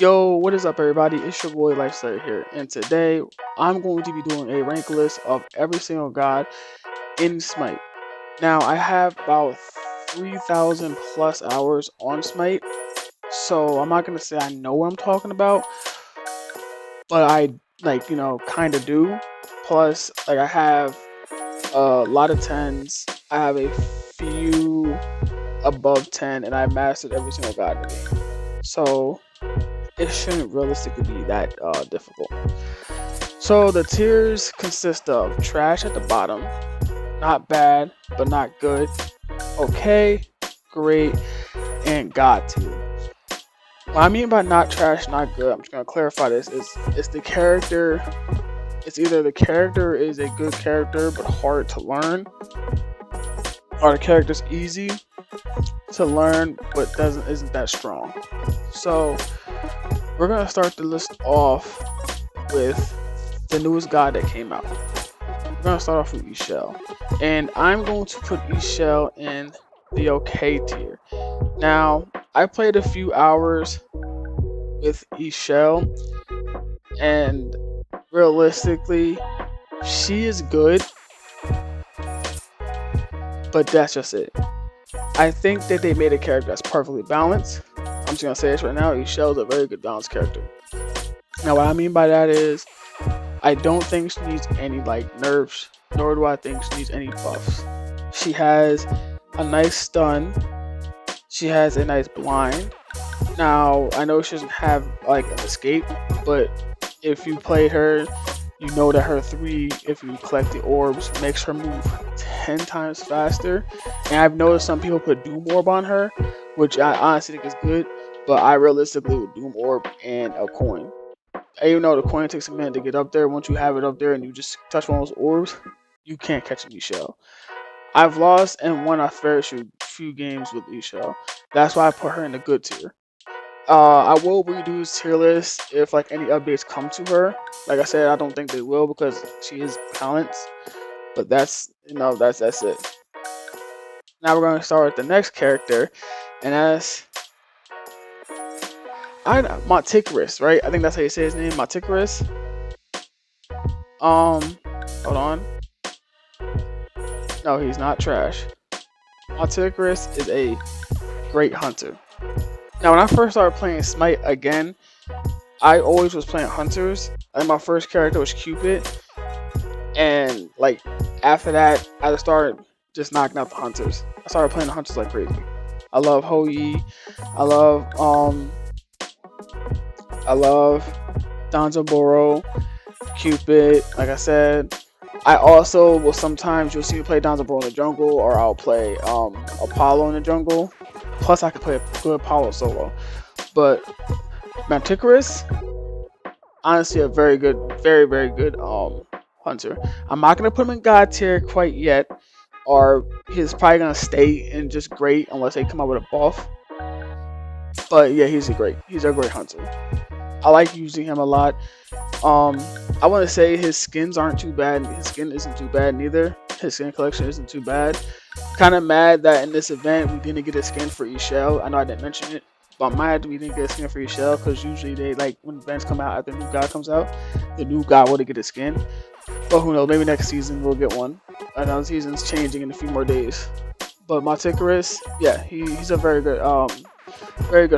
Yo, what is up, everybody? It's your boy Lifestyle here, and today I'm going to be doing a rank list of every single god in Smite. Now, I have about 3,000 plus hours on Smite, so I'm not gonna say I know what I'm talking about, but I kind of do. Plus, I have a lot of tens. I have a few above 10, and I mastered every single god in the game. So it shouldn't realistically be that difficult. So the tiers consist of trash at the bottom, not bad, but not good, okay, great, and god tier. What I mean by not trash, not good, I'm just gonna clarify this, it's the character, it's either the character is a good character but hard to learn, or the character's easy to learn but isn't that strong. So we're gonna start the list off with the newest god that came out. We're gonna start off with yall, and I'm going to put yall in the okay tier. Now, I played a few hours with yall, and realistically, she is good, but that's just it. I think that they made a character that's perfectly balanced. I'm just gonna say this right now: yall is a very good balanced character. Now, what I mean by that is, I don't think she needs any nerfs, nor do I think she needs any buffs. She has a nice stun. She has a nice blind. Now, I know she doesn't have an escape, but if you play her, you know that her 3, if you collect the orbs, makes her move 10 times faster. And I've noticed some people put Doom Orb on her, which I honestly think is good, but I realistically would Doom Orb and a coin. And even though the coin takes a minute to get up there, once you have it up there and you just touch one of those orbs, you can't catch a yall. I've lost and won a fair few games with yall. That's why I put her in the good tier. I will redo this tier list if any updates come to her. Like I said, I don't think they will because she is balanced. But that's it. Now we're gonna start with the next character, and that's Monticaris, right? I think that's how you say his name, Monticaris. Hold on. No, he's not trash. Monticaris is a great hunter. Now, when I first started playing Smite again, I always was playing hunters. I think my first character was Cupid, and after that, I just started just knocking out the hunters. I started playing the hunters like crazy. I love Hoyi. I love I love Danzaboro, Cupid. Like I said, I also will sometimes you'll see me play Danzaboro in the jungle, or I'll play Apollo in the jungle. Plus, I can play a good Apollo solo. But Manticoris, honestly, a very good, very good hunter. I'm not gonna put him in God tier quite yet, or he's probably gonna stay in just great unless they come up with a buff. But yeah, he's a great hunter. I like using him a lot. I want to say his skins aren't too bad. His skin isn't too bad neither. His skin collection isn't too bad. Kind of mad that in this event we didn't get a skin for yall. I know I didn't mention it, but I'm mad we didn't get a skin for yall because usually they when events come out after the new god comes out, the new god would get a skin. But who knows? Maybe next season we'll get one. I know the season's changing in a few more days. But Monticaris, yeah, he's a very good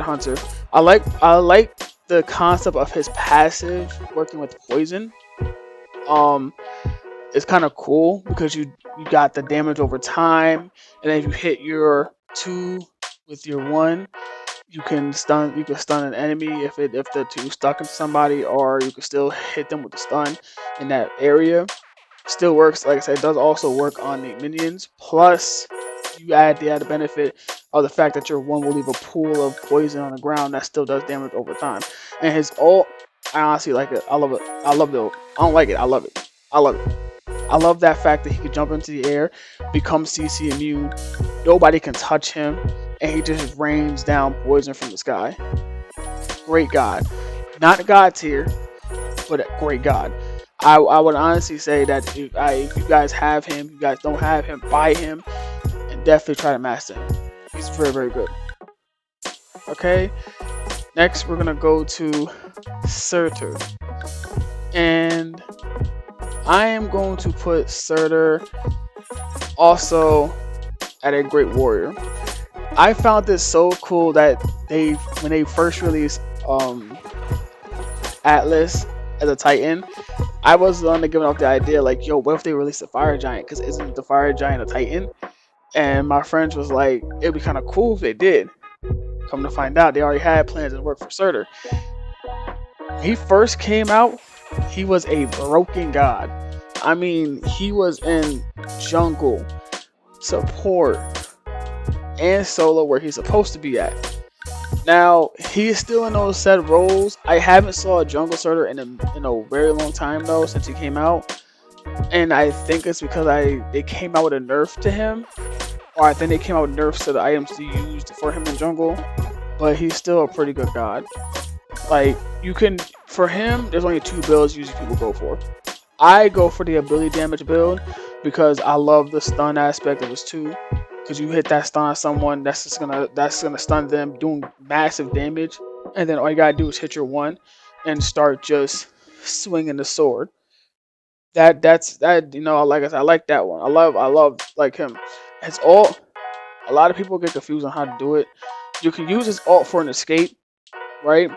hunter. I like the concept of his passive working with poison. It's kind of cool because you got the damage over time, and then if you hit your 2 with your 1, you can stun an enemy if the 2 stuck into somebody, or you can still hit them with the stun in that area. Still works. Like I said, it does also work on the minions. Plus, you add the added benefit of the fact that your 1 will leave a pool of poison on the ground that still does damage over time. And his ult, I honestly like it. I love it. I love the ult. I don't like it. I love it. I love it. I love that fact that he can jump into the air, become CC immune. Nobody can touch him, and he just rains down poison from the sky. Great god. Not a god tier, but a great god. I would honestly say that if you guys have him, you guys don't have him, buy him, and definitely try to master him. He's very good. Okay. Next, we're gonna go to Surtur, and I am going to put Surtur also at a Great Warrior. I found this so cool that when they first released Atlas as a Titan, I was the one that giving off the idea like, yo, what if they release a Fire Giant? Because isn't the Fire Giant a Titan? And my friends was like, it'd be kind of cool if they did. Come to find out, they already had plans and work for Surtur. When he first came out, he was a broken god. I mean, he was in jungle, support, and solo where he's supposed to be at. Now he's still in those set roles. I haven't saw a jungle Surtur in a very long time though since he came out, and I think it's because they came out with a nerf to him, or I think they came out with nerfs to the items to use for him in jungle. But he's still a pretty good god. Like you can for him, there's only two builds usually people go for. I go for the ability damage build because I love the stun aspect of his 2. Because you hit that stun on someone, that's gonna stun them, doing massive damage, and then all you gotta do is hit your 1 and start just swinging the sword. That's you know, like I said, I like that one. I love like him. His ult, a lot of people get confused on how to do it. You can use his ult for an escape, right?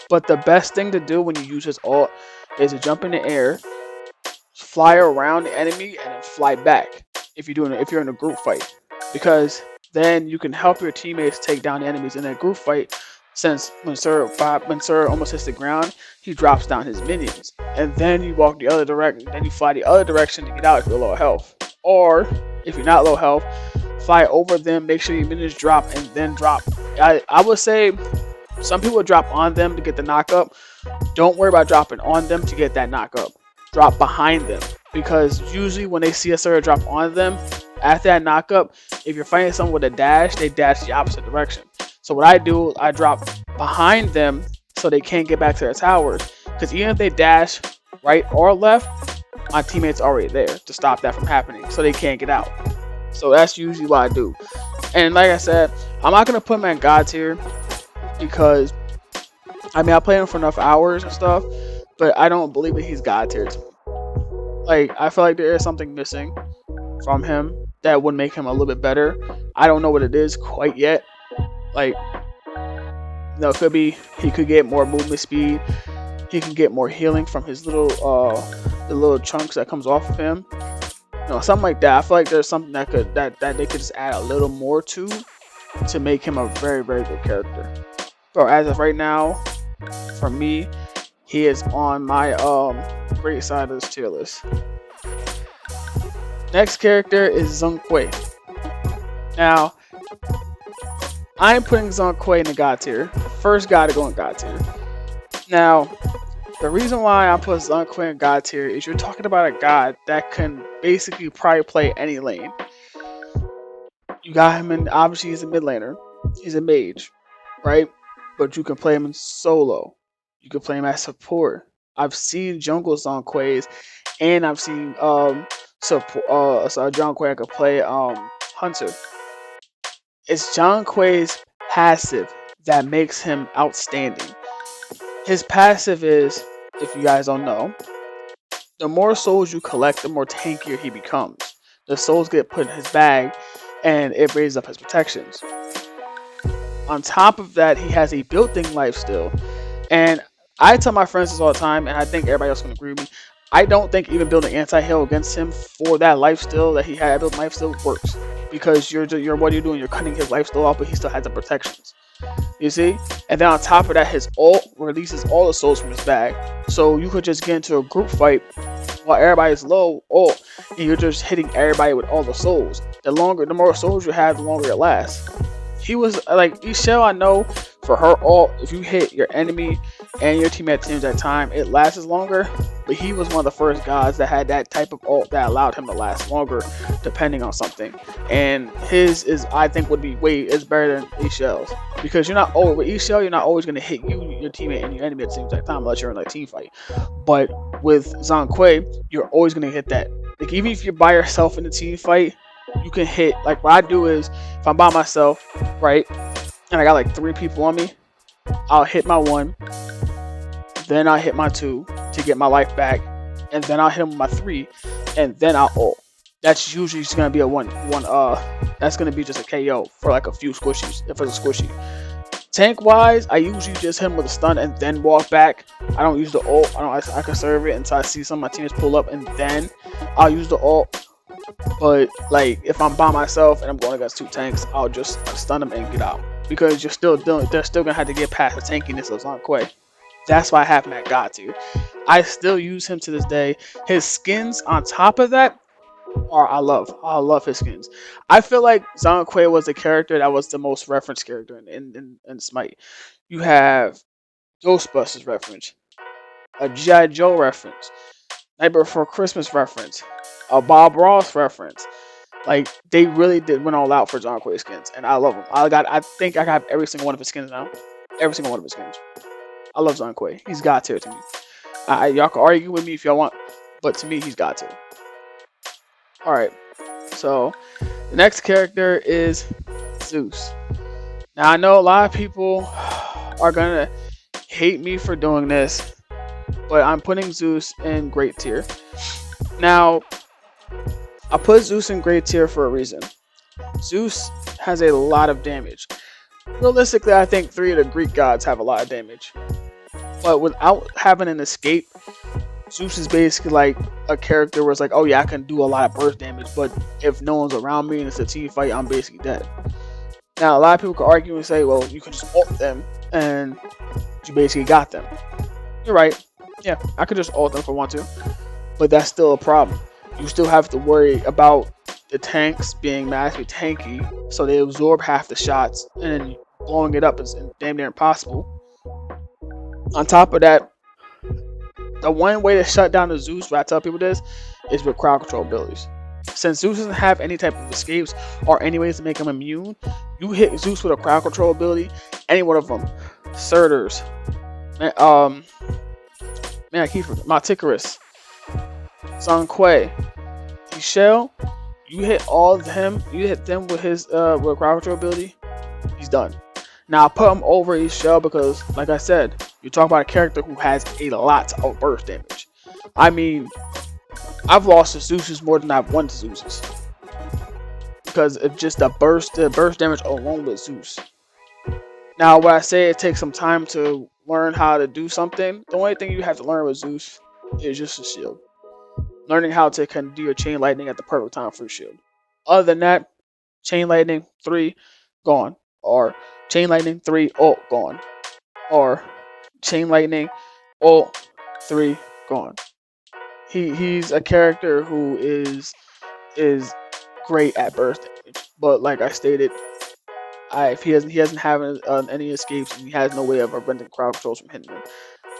But the best thing to do when you use his ult is to jump in the air, fly around the enemy, and then fly back if you're in a group fight, because then you can help your teammates take down the enemies in a group fight. Since when Sir almost hits the ground, he drops down his minions, and then you walk the other direction. Then you fly the other direction to get out if you're low health, or if you're not low health, fly over them, make sure your minions drop, and then drop. I would say some people drop on them to get the knock up. Don't worry about dropping on them to get that knock up. Drop behind them, because usually when they see a Surtur drop on them after that knock up, if you're fighting someone with a dash, they dash the opposite direction. So what I do, I drop behind them so they can't get back to their towers. Because even if they dash right or left, my teammate's already there to stop that from happening, so they can't get out. So that's usually what I do. And like I said, I'm not gonna put him at God tier because I mean I played him for enough hours and stuff, but I don't believe that he's God tier to me. Like I feel like there is something missing from him that would make him a little bit better. I don't know what it is quite yet. Like, you know, it could be he could get more movement speed. He can get more healing from his little the little chunks that comes off of him. You know, something like that. I feel like there's something that they could just add a little more to make him a very, very good character. But as of right now, for me, he is on my great side of this tier list. Next character is Zhong Kui. Now, I'm putting Zhong Kui in the God tier. First guy to go in God tier. Now, the reason why I put Zhong Kui in God tier is you're talking about a god that can basically probably play any lane. You got him in, obviously he's a mid laner. He's a mage, right? But you can play him in solo. You can play him as support. I've seen jungle Zhong Kui's, and I've seen support Zhong Kui I could play Hunter. It's Zhong Kui's passive that makes him outstanding. His passive is, if you guys don't know, the more souls you collect, the more tankier he becomes. The souls get put in his bag, and it raises up his protections. On top of that, he has a built-in lifesteal. And I tell my friends this all the time, and I think everybody else can agree with me. I don't think even building anti-heal against him for that lifesteal that he had, built lifesteal works. Because you're what you're doing, you're cutting his lifesteal off, but he still has the protections. You see? And then on top of that, his ult releases all the souls from his bag. So you could just get into a group fight while everybody's low ult, and you're just hitting everybody with all the souls. The more souls you have, the longer it lasts. He was like yall, I know for her ult, if you hit your enemy and your team at the same time, it lasts longer. But he was one of the first guys that had that type of ult that allowed him to last longer, depending on something. And his is, I think, would be better than yall's, because you're not with yall, you're not always going to hit your teammate and your enemy at the same time unless you're in a team fight. But with Zhong Kui, you're always going to hit that. Like even if you're by yourself in a team fight, you can hit. Like what I do is, if I'm by myself, right, and I got like 3 people on me, I'll hit my 1, then I'll hit my 2 to get my life back, and then I'll hit him with my 3, and then I'll ult. That's usually just gonna be a that's gonna be just a KO for like a few squishies, if it's a squishy. Tank wise, I usually just hit him with a stun and then walk back. I don't use the ult. I conserve it until I see some of my teammates pull up, and then I'll use the ult. But like if I'm by myself and I'm going against 2 tanks, I'll just stun them and get out, because they're still gonna have to get past the tankiness of Zhong. That's why I have him at God tier. I still use him to this day. His skins on top of that are I love his skins. I feel like Zhong was the character that was the most referenced character in Smite. You have Ghostbusters reference, a G.I. Joe reference, Nightmare Before Christmas reference, a Bob Ross reference. Like they really did went all out for Zhong skins, and I love them. I think I got every single one of his skins now. Every single one of his skins. I love Zhong. He's God tier to me. Y'all can argue with me if y'all want, but to me, he's God tier. All right. So the next character is Zeus. Now I know a lot of people are gonna hate me for doing this, but I'm putting Zeus in great tier. Now I put Zeus in great tier for a reason. Zeus has a lot of damage. Realistically, I think 3 of the Greek gods have a lot of damage. But without having an escape, Zeus is basically like a character where it's like, oh yeah, I can do a lot of burst damage, but if no one's around me and it's a team fight, I'm basically dead. Now, a lot of people could argue and say, well, you can just ult them and you basically got them. You're right. Yeah, I could just ult them if I want to, but that's still a problem. You still have to worry about the tanks being massively tanky, so they absorb half the shots, and then blowing it up is damn near impossible. On top of that, the one way to shut down the Zeus, what I tell people this, is with crowd control abilities. Since Zeus doesn't have any type of escapes or any ways to make him immune, you hit Zeus with a crowd control ability, any one of them, Surters, I keep forgetting, Maticarus, Zhong, Michelle, you hit all of them, you hit them with his with crowd control ability, he's done. Now I put him over Michelle because, like I said, you talk about a character who has a lot of burst damage. I mean, I've lost to Zeus's more than I've won to Zeus's, because of just the burst damage alone with Zeus. Now, when I say it takes some time to learn how to do something, the only thing you have to learn with Zeus is just a shield. Learning how to kind of do your chain lightning at the perfect time for a shield. Other than that, chain lightning 3 gone, or chain lightning 3 ult gone, or chain lightning ult 3 gone. He's a character who is great at burst damage, but like I stated, if he doesn't have any escapes, and he has no way of preventing crowd controls from hitting him.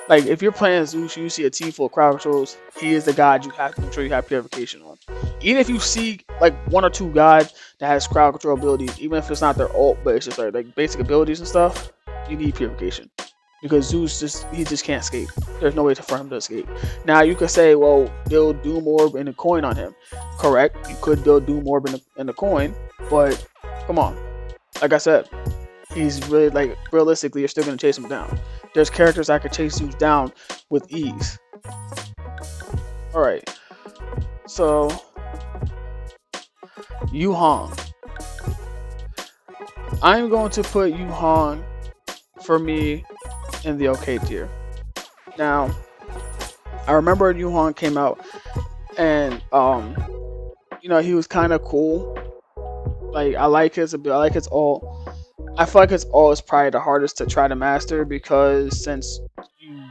Like if you're playing Zeus, you see a team full of crowd controls, he is the god you have to make sure you have purification on. Even if you see like 1 or 2 gods that has crowd control abilities, even if it's not their ult, but it's just like basic abilities and stuff, you need purification. Because Zeus just can't escape. There's no way for him to escape. Now you could say, well, build Doom Orb and a coin on him. Correct, you could build Doom Orb and a coin, but come on. Like I said, he's really, like, realistically, you're still gonna chase him down. There's characters that could chase Zeus down with ease. Alright. So Yooo. I'm going to put Yooo for me in the okay tier. Now, I remember Yooo came out, and you know, he was kind of cool. Like I like his ult. I feel like his ult is probably the hardest to try to master, because since you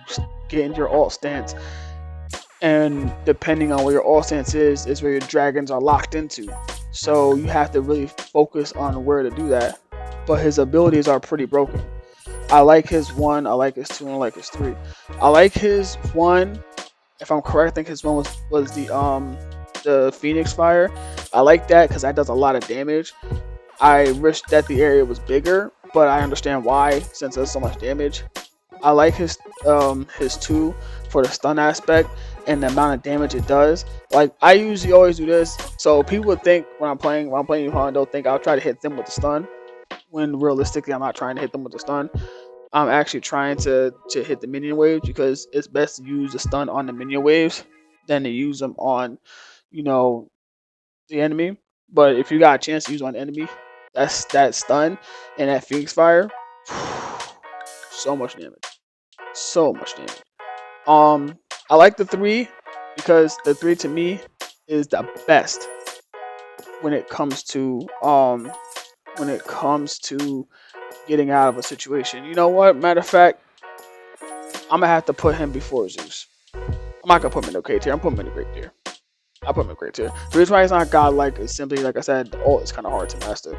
get into your ult stance, and depending on where your ult stance is where your dragons are locked into. So you have to really focus on where to do that. But his abilities are pretty broken. I like his 1, I like his 2, and I like his 3. I like his 1, if I'm correct, I think his 1 was the Phoenix Fire. I like that because that does a lot of damage. I wish that the area was bigger, but I understand why, since there's so much damage. I like his 2 for the stun aspect and the amount of damage it does. Like I usually always do this, so people would think when I'm playing Yooo, they'll think I'll try to hit them with the stun, when realistically I'm not trying to hit them with the stun. I'm actually trying to hit the minion waves because it's best to use the stun on the minion waves than to use them on, you know, the enemy. But if you got a chance to use on enemy, that's that stun and that Phoenix Fire, so much damage, so much damage. I like the 3 because the 3 to me is the best when it comes to getting out of a situation. You know what? Matter of fact, I'm gonna have to put him before Zeus. I'm not gonna put him in okay tier. I'm putting him in a great tier. I put him in great tier. The reason why he's not godlike is simply, like I said, the ult is kind of hard to master.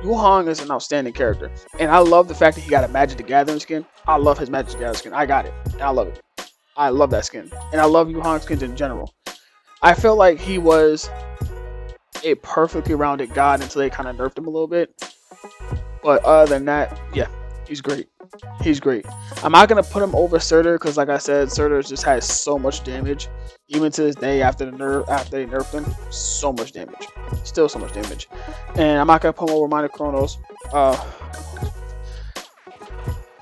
Yu is an outstanding character, and I love the fact that he got a Magic the Gathering skin. I love his Magic the Gathering skin. I got it, and I love it. I love that skin, and I love Yu skins in general. I feel like he was a perfectly rounded god until they kind of nerfed him a little bit. But other than that, yeah, he's great. He's great. I'm not gonna put him over Surtur because, like I said, Surtur just has so much damage. Even to this day, after they nerfed him, so much damage. Still so much damage. And I'm not gonna put him over Minor Chronos,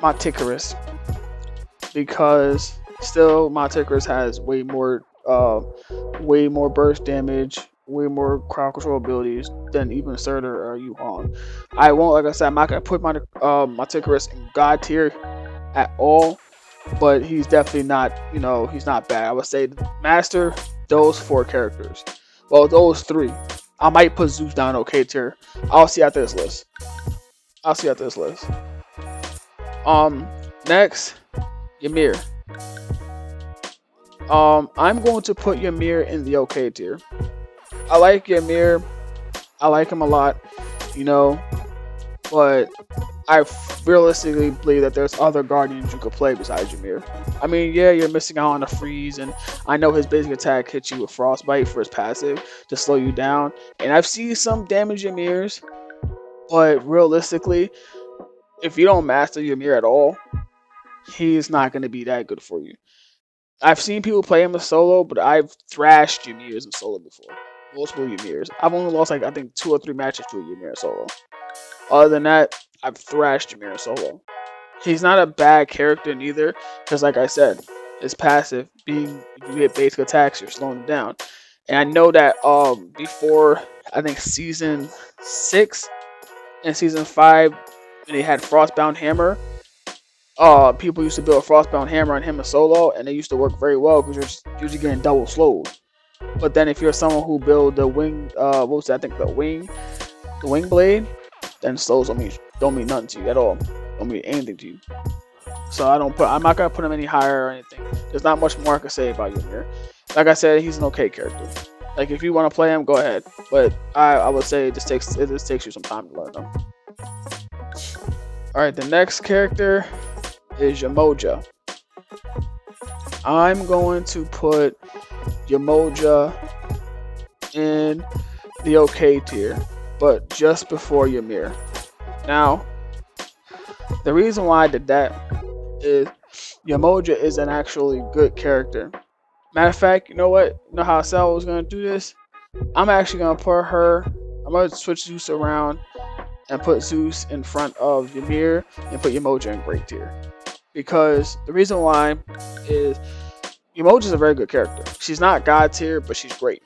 Monticarus, because still Monticarus has way more burst damage, way more crowd control abilities than even Surtur or Yuhan. I won't, like I said, I'm not gonna put my Monticarus in God tier at all, but he's definitely not, he's not bad. I would say master those 4 characters. Well, those 3. I might put Zeus down okay tier. I'll see after this list. Next, Ymir. I'm going to put Ymir in the okay tier. I like Ymir. I like him a lot, but I realistically believe that there's other Guardians you could play besides Ymir. I mean, yeah, you're missing out on the freeze, and I know his basic attack hits you with Frostbite for his passive to slow you down, and I've seen some damage Ymirs, but realistically, if you don't master Ymir at all, he's not going to be that good for you. I've seen people play him in solo, but I've thrashed Ymirs in solo before. Multiple Ymirs. I've only lost, I think 2 or 3 matches to a Ymir in solo. Other than that, I've thrashed Ymir in solo. He's not a bad character neither, because like I said, his passive being if you hit basic attacks, you're slowing him down. And I know that before I think season 6 and season 5, when they had Frostbound Hammer, people used to build a Frostbound Hammer on him in solo, and they used to work very well because you're usually getting double slowed. But then if you're someone who build the wing, what was that? I think the wing blade, then slows don't mean nothing to you at all. Don't mean anything to you. So I'm not gonna put him any higher or anything. There's not much more I can say about Ymir. Like I said, he's an okay character. Like if you want to play him, go ahead. But I would say it just takes you some time to learn him. All right, the next character is Yamoja. I'm going to put Yamoja in the okay tier, but just before Ymir. Now, the reason why I did that is Yamoja is an actually good character. Matter of fact, you know what? You know how Sal was going to do this? I'm actually going to put her, I'm going to switch Zeus around and put Zeus in front of Ymir and put Yamoja in great tier. Because the reason why is Yamoja is a very good character. She's not God tier, but she's great.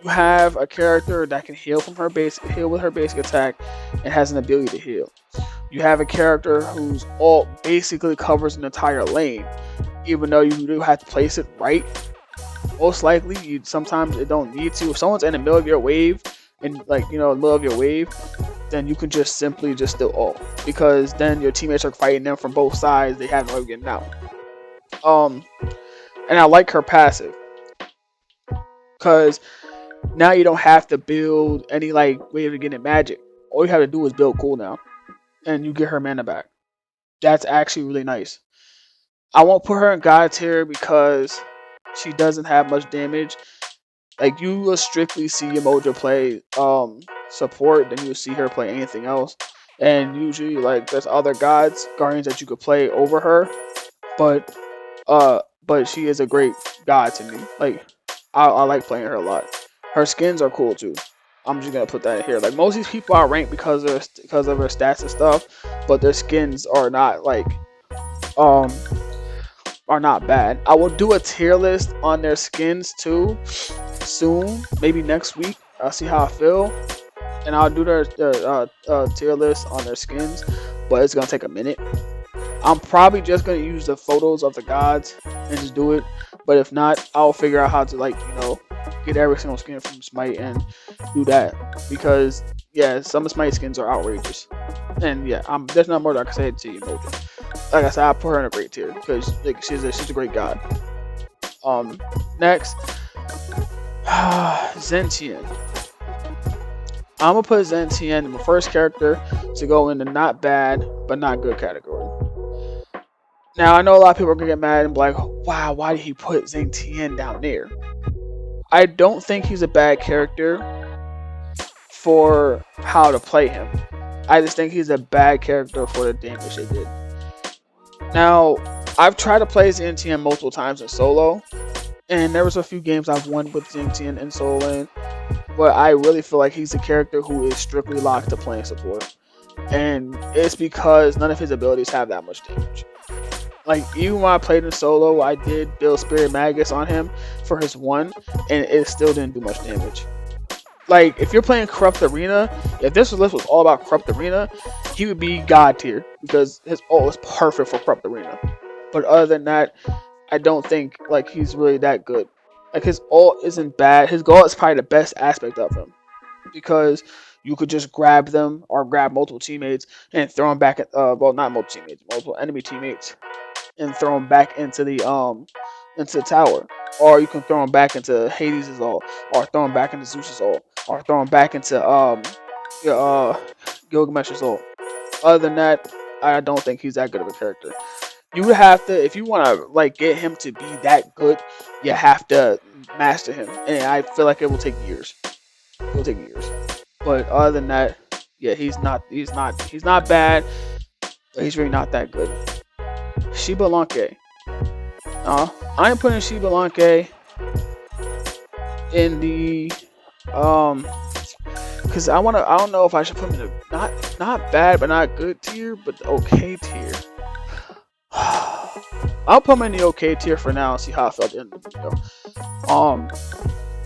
You have a character that can heal with her basic attack and has an ability to heal. You have a character whose ult basically covers an entire lane, even though you do have to place it right. Most likely, sometimes it don't need to. If someone's in the middle of your wave, in the middle of your wave, then you can just simply still ult, because then your teammates are fighting them from both sides. They have no way of getting out. And I like her passive, because now you don't have to build any way to get in magic. All you have to do is build cooldown, and you get her mana back. That's actually really nice. I won't put her in God tier because she doesn't have much damage. Like, you will strictly see Yamoja play support, then you'll see her play anything else. And usually, there's other guardians that you could play over her, but she is a great god to me. I like playing her a lot. Her skins are cool too. I'm just gonna put that in here. Like, most of these people are ranked because of her stats and stuff, but their skins are not um are not bad. I will do a tier list on their skins too soon, maybe next week. I'll see how I feel, and I'll do their tier list on their skins, but it's gonna take a minute. I'm probably just gonna use the photos of the gods and just do it. But if not, I'll figure out how to, like, get every single skin from Smite and do that, because yeah, some of Smite skins are outrageous. And yeah, there's not more that I can say to you, Mojo. Like I said, I put her in a great tier because, like, she's a great god. Next, Zentian. I'm gonna put Zentian in the first character to go in the not bad but not good category. Now I know a lot of people are gonna get mad and be like, "Wow, why did he put Zentian down there?" I don't think he's a bad character for how to play him. I just think he's a bad character for the damage they did. Now, I've tried to play Zentian multiple times in solo, and there was a few games I've won with Zentian in solo lane, but I really feel like he's a character who is strictly locked to playing support. And it's because none of his abilities have that much damage. Like, even when I played in solo, I did build Spirit Magus on him for his 1, and it still didn't do much damage. Like, if you're playing Corrupt Arena, if this list was all about Corrupt Arena, he would be God tier, because his ult is perfect for Corrupt Arena. But other than that, I don't think, like, he's really that good. Like, his ult isn't bad. His ult is probably the best aspect of him, because you could just grab them or grab multiple teammates and throw them back at well, not multiple teammates, multiple enemy teammates, and throw them back into the tower, or you can throw them back into Hades' ult, or throw them back into Zeus' ult, or throw them back into Gilgamesh's ult. Other than that, I don't think he's that good of a character. You would have to, if you want to, like, get him to be that good, you have to master him, and I feel like it will take years. It will take years. But other than that, yeah, he's not bad, but he's really not that good. Xbalanque. I'm putting Xbalanque in the because I don't know if I should put him in the not bad but not good tier, but the okay tier. I'll put him in the okay tier for now and see how I feel at the end of the video.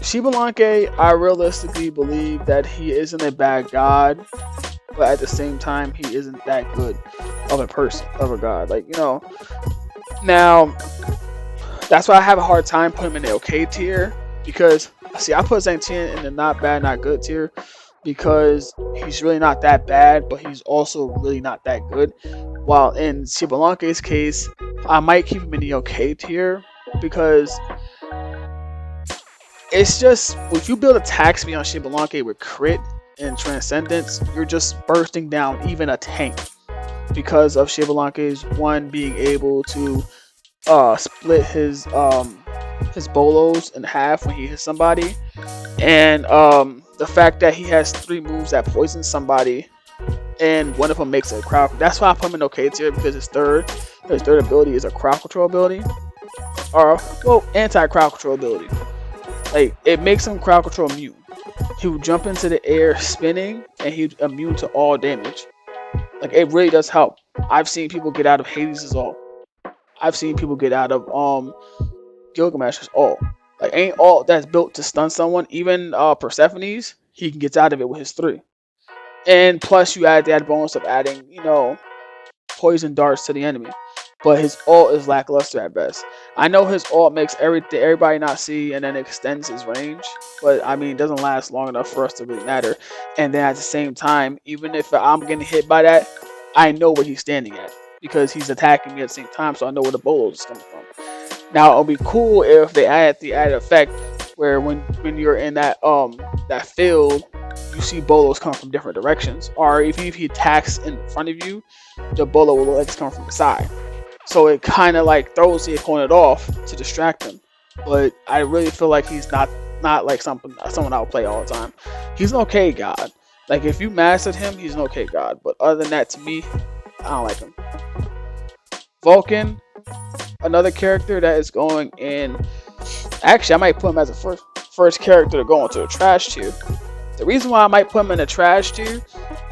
Xbalanque, I realistically believe that he isn't a bad god, but at the same time, he isn't that good of a person, of a god. Like, now, that's why I have a hard time putting him in the okay tier, because, see, I put Zentian in the not bad, not good tier, because he's really not that bad, but he's also really not that good. While in Xbalanque's case, I might keep him in the okay tier, because it's just, if you build attack speed on Xbalanque with crit and transcendence, you're just bursting down even a tank, because of Xbalanque's 1 being able to split his bolos in half when he hits somebody, and the fact that he has 3 moves that poison somebody, and one of them makes a crowd. That's why I put him in okay tier, because his third ability is a crowd control ability, or, well, anti-crowd control ability. Like, it makes him crowd control immune. He will jump into the air spinning, and he's immune to all damage. Like, it really does help. I've seen people get out of Hades' ult. I've seen people get out of Gilgamesh's ult. Like, ain't ult that's built to stun someone. Even Persephone's, he can get out of it with his 3. And plus, you add that bonus of adding, poison darts to the enemy. But his ult is lackluster at best. I know his ult makes everybody not see and then extends his range, but I mean, it doesn't last long enough for us to really matter. And then at the same time, even if I'm getting hit by that, I know where he's standing at, because he's attacking me at the same time, so I know where the bolos is coming from. Now, it'll be cool if they add the added effect where when you're in that field, you see bolos come from different directions, or even if he attacks in front of you, the bolo will like come from the side. So it kind of like throws the opponent off to distract him. But I really feel like he's not like someone I would play all the time. He's an okay god. Like, if you mastered him, he's an okay god. But other than that, to me, I don't like him. Vulcan, another character that is going in. Actually, I might put him as a first character to go into the trash tier. The reason why I might put him in the trash tier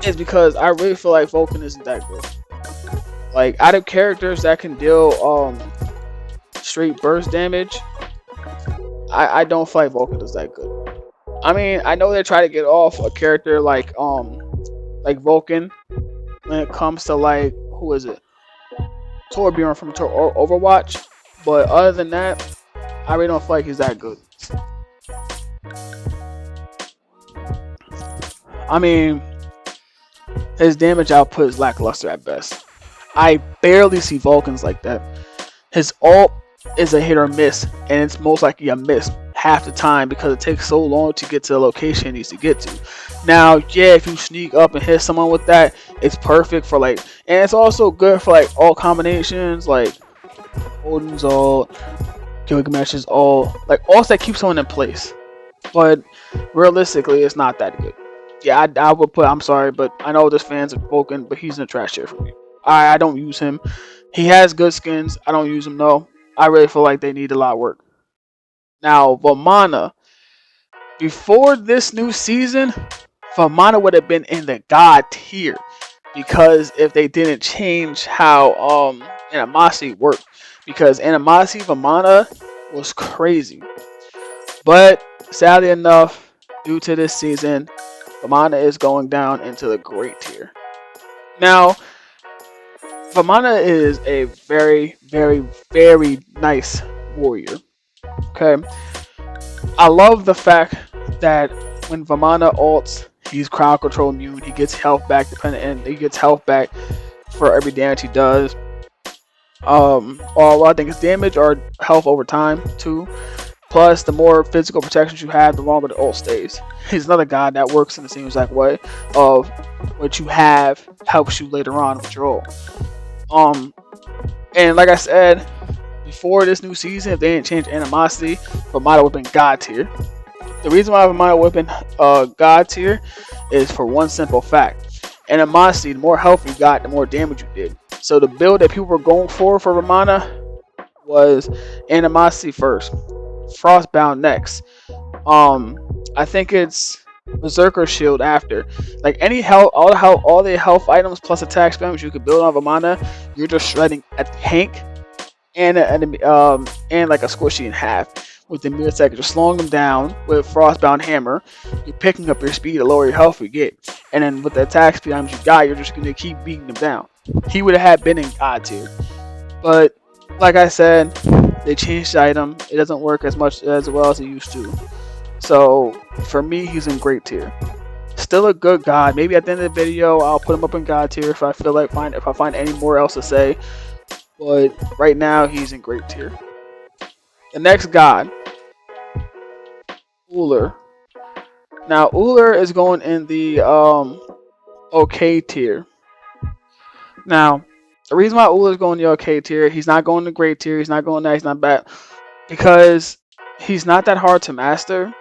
is because I really feel like Vulcan isn't that good. Like out of characters that can deal straight burst damage, I don't feel like Vulcan is that good. I mean, I know they try to get off a character like Vulcan when it comes to like who is it? Torbjorn from Overwatch. But other than that, I really don't feel like he's that good. I mean, his damage output is lackluster at best. I barely see Vulcans like that. His ult is a hit or miss, and it's most likely a miss half the time because it takes so long to get to the location it needs to get to. Now, yeah, if you sneak up and hit someone with that, it's perfect for like, and it's also good for like all combinations, like Odin's ult, Gilgamesh's ult, like ults that keep someone in place. But realistically, it's not that good. Yeah, I would put. I'm sorry, but I know there's fans of Vulcan, but he's in the trash tier for me. I don't use him. He has good skins. I don't use him though. I really feel like they need a lot of work. Now, Vamana. Before this new season, Vamana would have been in the god tier because if they didn't change how animosity worked, because animosity Vamana was crazy. But sadly enough, due to this season, Vamana is going down into the great tier. Now, Vamana is a very, very, very nice warrior. Okay, I love the fact that when Vamana ults, he's crowd control immune. He gets health back and he gets health back for every damage he does. Or I think it's damage or health over time too. Plus, the more physical protections you have, the longer the ult stays. He's another god that works in the same exact way of what you have helps you later on with your ult. And like I said, before this new season, if they didn't change animosity, Vamana would have been god tier. The reason why Vamana would have been god tier is for one simple fact. Animosity, the more health you got, the more damage you did. So the build that people were going for Vamana was animosity first, Frostbound next. I think it's Berserker Shield after. Like any health, all the health items plus attack spams you could build on Vamana, you're just shredding a tank and and like a squishy in half with the mirror attack. You're slowing them down with Frostbound Hammer. You're picking up your speed to lower your health you get, and then with the attack speed items you got, you're just gonna keep beating them down. He would have had been in god tier, but like I said, they changed the item. It doesn't work as well as it used to. So for me, he's in great tier. Still a good god. Maybe at the end of the video, I'll put him up in god tier if I feel like if I find any more else to say. But right now, he's in great tier. The next god, Ullr. Now Ullr is going in the okay tier. Now the reason why Ullr is going in the okay tier, he's not going to great tier. He's not going there. He's not bad because he's not that hard to master.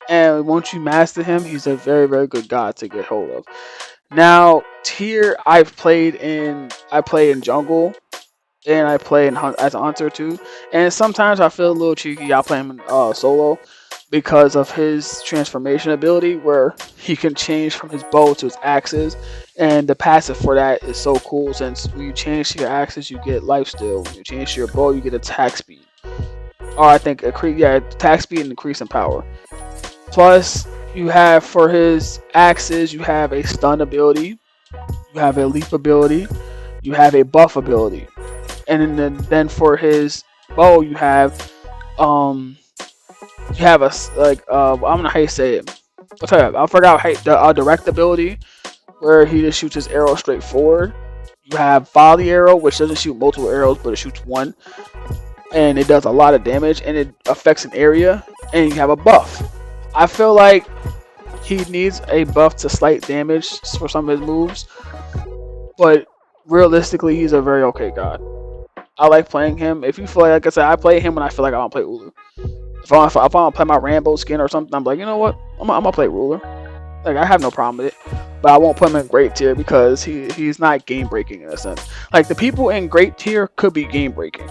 And once you master him, he's a very, very good god to get hold of. Now, tier I play in jungle, and I play as a hunter too. And sometimes I feel a little cheeky. I play him in solo because of his transformation ability, where he can change from his bow to his axes, and the passive for that is so cool. Since when you change to your axes, you get lifesteal. When you change to your bow, you get attack speed. Or I think attack speed and increase in power. Plus, you have for his axes, you have a stun ability, you have a leap ability, you have a buff ability, and then for his bow, you have a I don't know how you say it. I forgot the direct ability where he just shoots his arrow straight forward. You have volley arrow, which doesn't shoot multiple arrows, but it shoots one, and it does a lot of damage, and it affects an area. And you have a buff. I feel like he needs a buff to slight damage for some of his moves, but realistically, he's a very okay god. I like playing him. If you feel like I said, I play him when I feel like I want to play Ullr. If I want to play my Rambo skin or something, I'm like, you know what? I'm gonna play Ullr. Like, I have no problem with it, but I won't put him in great tier because he's not game breaking in a sense. Like, the people in great tier could be game breaking.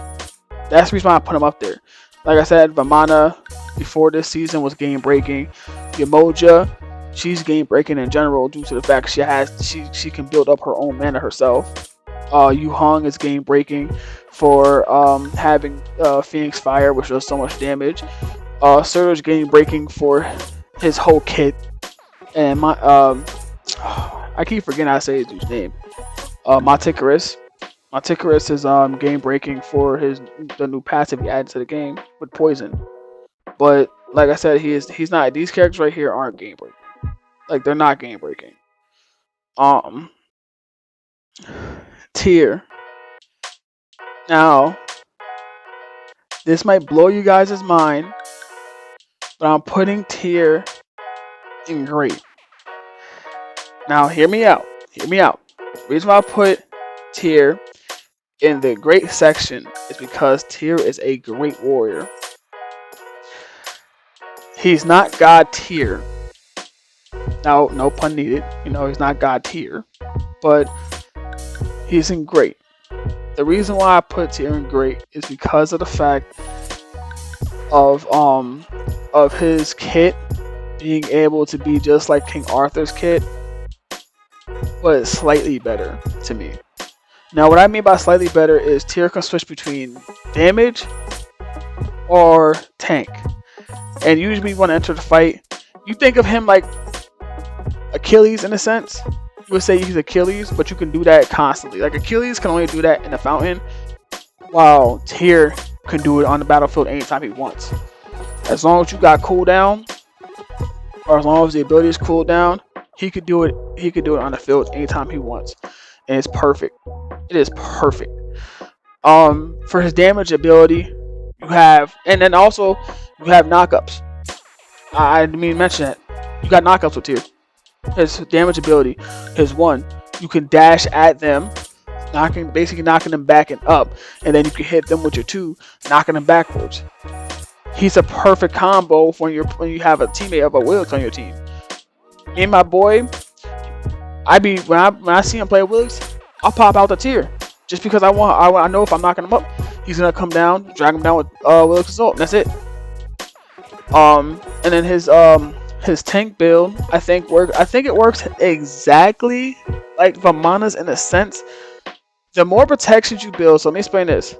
That's the reason why I put him up there. Like I said, Vamana before this season was game breaking. Yamoja, she's game breaking in general due to the fact she can build up her own mana herself. Yu Hong is game breaking for having Phoenix Fire, which does so much damage. Surge game breaking for his whole kit, and my I keep forgetting how to say his dude's name. Matikarus. Matikarus is game breaking for the new passive he added to the game with poison. But like I said, he's not. These characters right here aren't game breaking. Like they're not game breaking. Um, Tier. Now, this might blow you guys' mind, but I'm putting Tier in great. Now, hear me out. Hear me out. The reason why I put Tier in the great section is because Tier is a great warrior. He's not God tier. Now, no pun needed. You know, he's not God tier, but he's in great. The reason why I put Tier in great is because of the fact of his kit being able to be just like King Arthur's kit, but slightly better to me. Now, what I mean by slightly better is Tier can switch between damage or tank. And usually when you want to enter the fight, you think of him like Achilles in a sense. You would say he's Achilles, but you can do that constantly. Like Achilles can only do that in the fountain, while Tier can do it on the battlefield anytime he wants. As long as you got cooldown, or as long as the ability is cooled down, he could do it. He could do it on the field anytime he wants, and it's perfect. It is perfect. For his damage ability, you have, and then also you have knockups. I didn't mean to mention that. You got knockups with Tier. His damage ability, his one, you can dash at them, basically knocking them back and up, and then you can hit them with your two, knocking them backwards. He's a perfect combo when you have a teammate of a Wilkes on your team. Me and my boy, when I see him play Wilkes, I'll pop out the Tier just because I know if I'm knocking him up, he's gonna come down, drag him down with Wilkes' assault, and that's it. And then his tank build, I think it works exactly like Vamana's in a sense. The more protections you build, so let me explain this.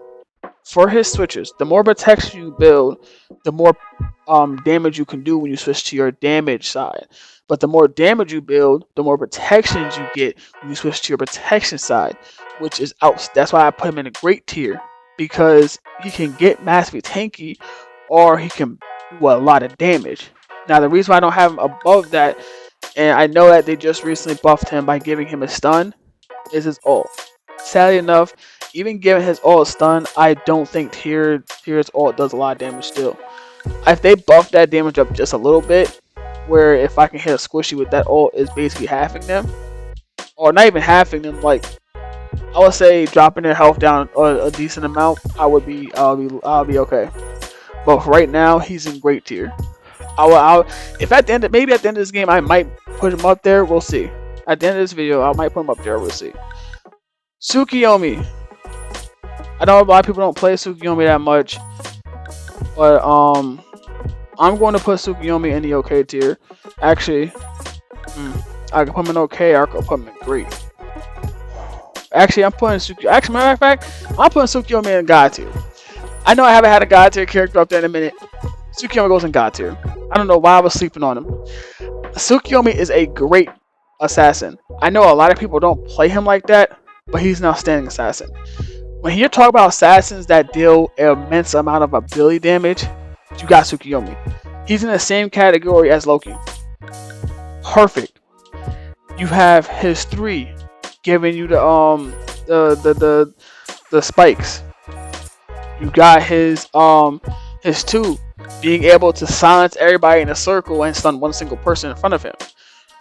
For his switches, the more protection you build, the more damage you can do when you switch to your damage side. But the more damage you build, the more protections you get when you switch to your protection side, which is out. That's why I put him in a great tier, because he can get massively tanky, or he can do a lot of damage. Now, the reason why I don't have him above that, and I know that they just recently buffed him by giving him a stun, is his ult. Sadly enough, even giving his ult a stun, I don't think Tier's ult does a lot of damage still. If they buff that damage up just a little bit, where if I can hit a squishy with that ult is basically halving them, or not even halving them, like I would say dropping their health down a decent amount, I'll be okay. But for right now, he's in great tier. If at the end of this game I might put him up there, we'll see. At the end of this video, I might put him up there, we'll see. Tsukiyomi. I know a lot of people don't play Tsukiyomi that much, but I'm going to put Tsukiyomi in the okay tier. Actually, I can put him in okay, or I can put him in great. Actually, I'm putting matter of fact, I'm putting Tsukiyomi in God tier. I know I haven't had a God tier character up there in a minute. Tsukiyomi goes in God tier. I don't know why I was sleeping on him. Tsukiyomi is a great assassin. I know a lot of people don't play him like that, but he's an outstanding assassin. When you're talking about assassins that deal an immense amount of ability damage, you got Tsukiyomi. He's in the same category as Loki. Perfect. You have his 3 giving you the spikes. You got his 2 being able to silence everybody in a circle and stun one single person in front of him.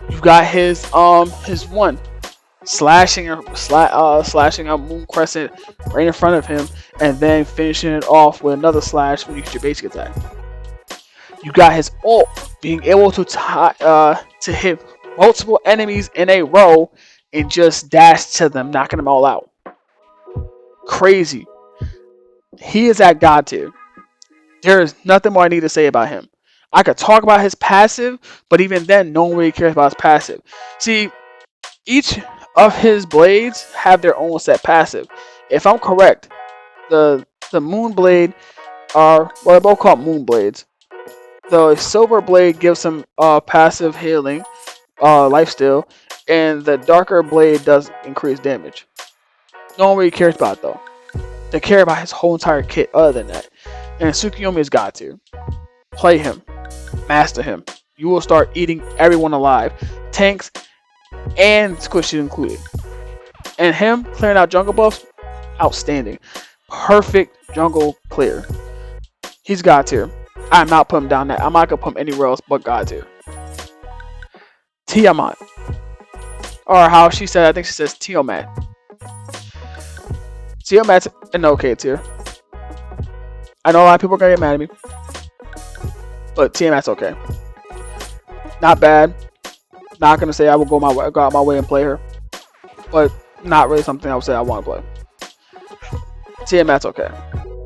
You got his 1 slashing a moon crescent right in front of him, and then finishing it off with another slash when you hit your basic attack. You got his ult being able to hit multiple enemies in a row and just dash to them, knocking them all out. Crazy. He is at God tier. There is nothing more I need to say about him. I could talk about his passive, but even then, no one really cares about his passive. See, each of his blades have their own set passive. If I'm correct, the moon blade are, well, they're both called moon blades. The silver blade gives him passive healing, lifesteal, and the darker blade does increase damage. No one really cares about it though. They care about his whole entire kit other than that. And Tsukuyomi is God tier. Play him. Master him. You will start eating everyone alive. Tanks and squishies included. And him clearing out jungle buffs, outstanding. Perfect jungle clear. He's God tier. I'm not putting him down there. I'm not gonna put him anywhere else but God tier. Tiamat. Or how she said, I think she says Tiamat. Tiamat's an okay tier. I know a lot of people are gonna get mad at me, but Tiamat's okay. Not bad. Not gonna say I will go out my way and play her, but not really something I would say I want to play. Tiamat's okay.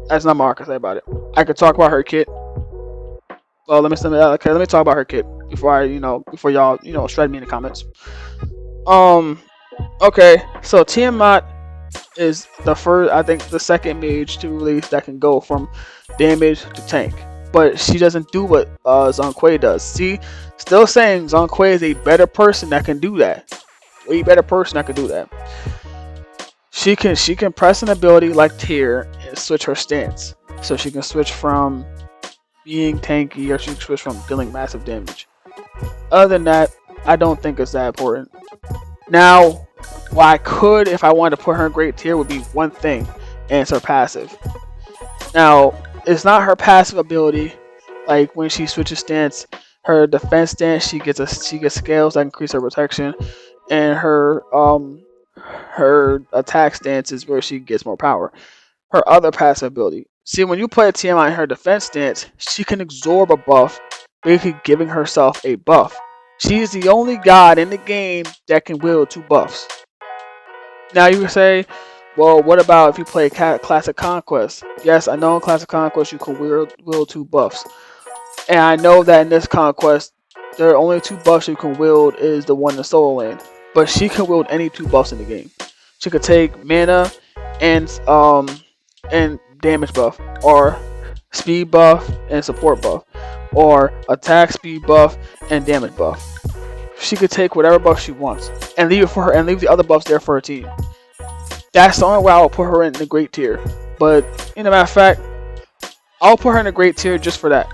That's not more I can say about it. I could talk about her kit. Well, let me talk about her kit before before y'all shred me in the comments. Okay, so Tiamat is the second mage to release that can go from damage to tank. But she doesn't do what Zonquay does. See, still saying Zonquay is a better person that can do that. Way better person that can do that. She can press an ability like Tear and switch her stance. So she can switch from being tanky, or she can switch from dealing massive damage. Other than that, I don't think it's that important. Now, what I could, if I wanted to put her in great tier, would be one thing, and it's her passive. Now, it's not her passive ability, like when she switches stance. Her defense stance, she gets scales that increase her protection, and her attack stance is where she gets more power. Her other passive ability. See, when you play a TMI in her defense stance, she can absorb a buff, basically giving herself a buff. She is the only god in the game that can wield 2 buffs. Now you can say, well, what about if you play Classic Conquest? Yes, I know in Classic Conquest you can wield 2 buffs. And I know that in this Conquest, there are only 2 buffs you can wield is the one in the solo lane. But she can wield any 2 buffs in the game. She could take mana and damage buff, or speed buff and support buff, or attack speed buff and damage buff. She could take whatever buff she wants and leave it for her, and leave the other buffs there for her team. That's the only way I will put her in the great tier. But in a matter of fact, I'll put her in a great tier just for that.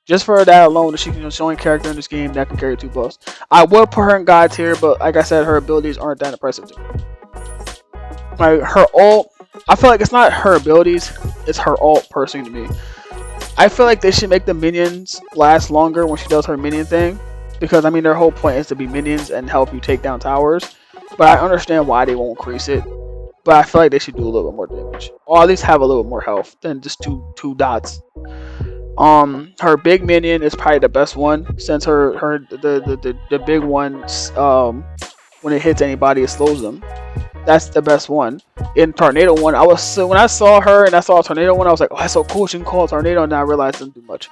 Just for that alone, that she can show a character in this game that can carry 2 buffs. I would put her in God tier, but like I said, her abilities aren't that impressive to me. Like her ult, I feel like it's not her abilities, it's her ult personally to me. I feel like they should make the minions last longer when she does her minion thing. Because I mean their whole point is to be minions and help you take down towers. But I understand why they won't increase it. But I feel like they should do a little bit more damage. Or at least have a little bit more health than just two dots. Her big minion is probably the best one, since the big one when it hits anybody it slows them. That's the best one. In Tornado one, when I saw her and I saw a Tornado one, I was like, oh, that's so cool, she can call a Tornado, and I realized it doesn't do much.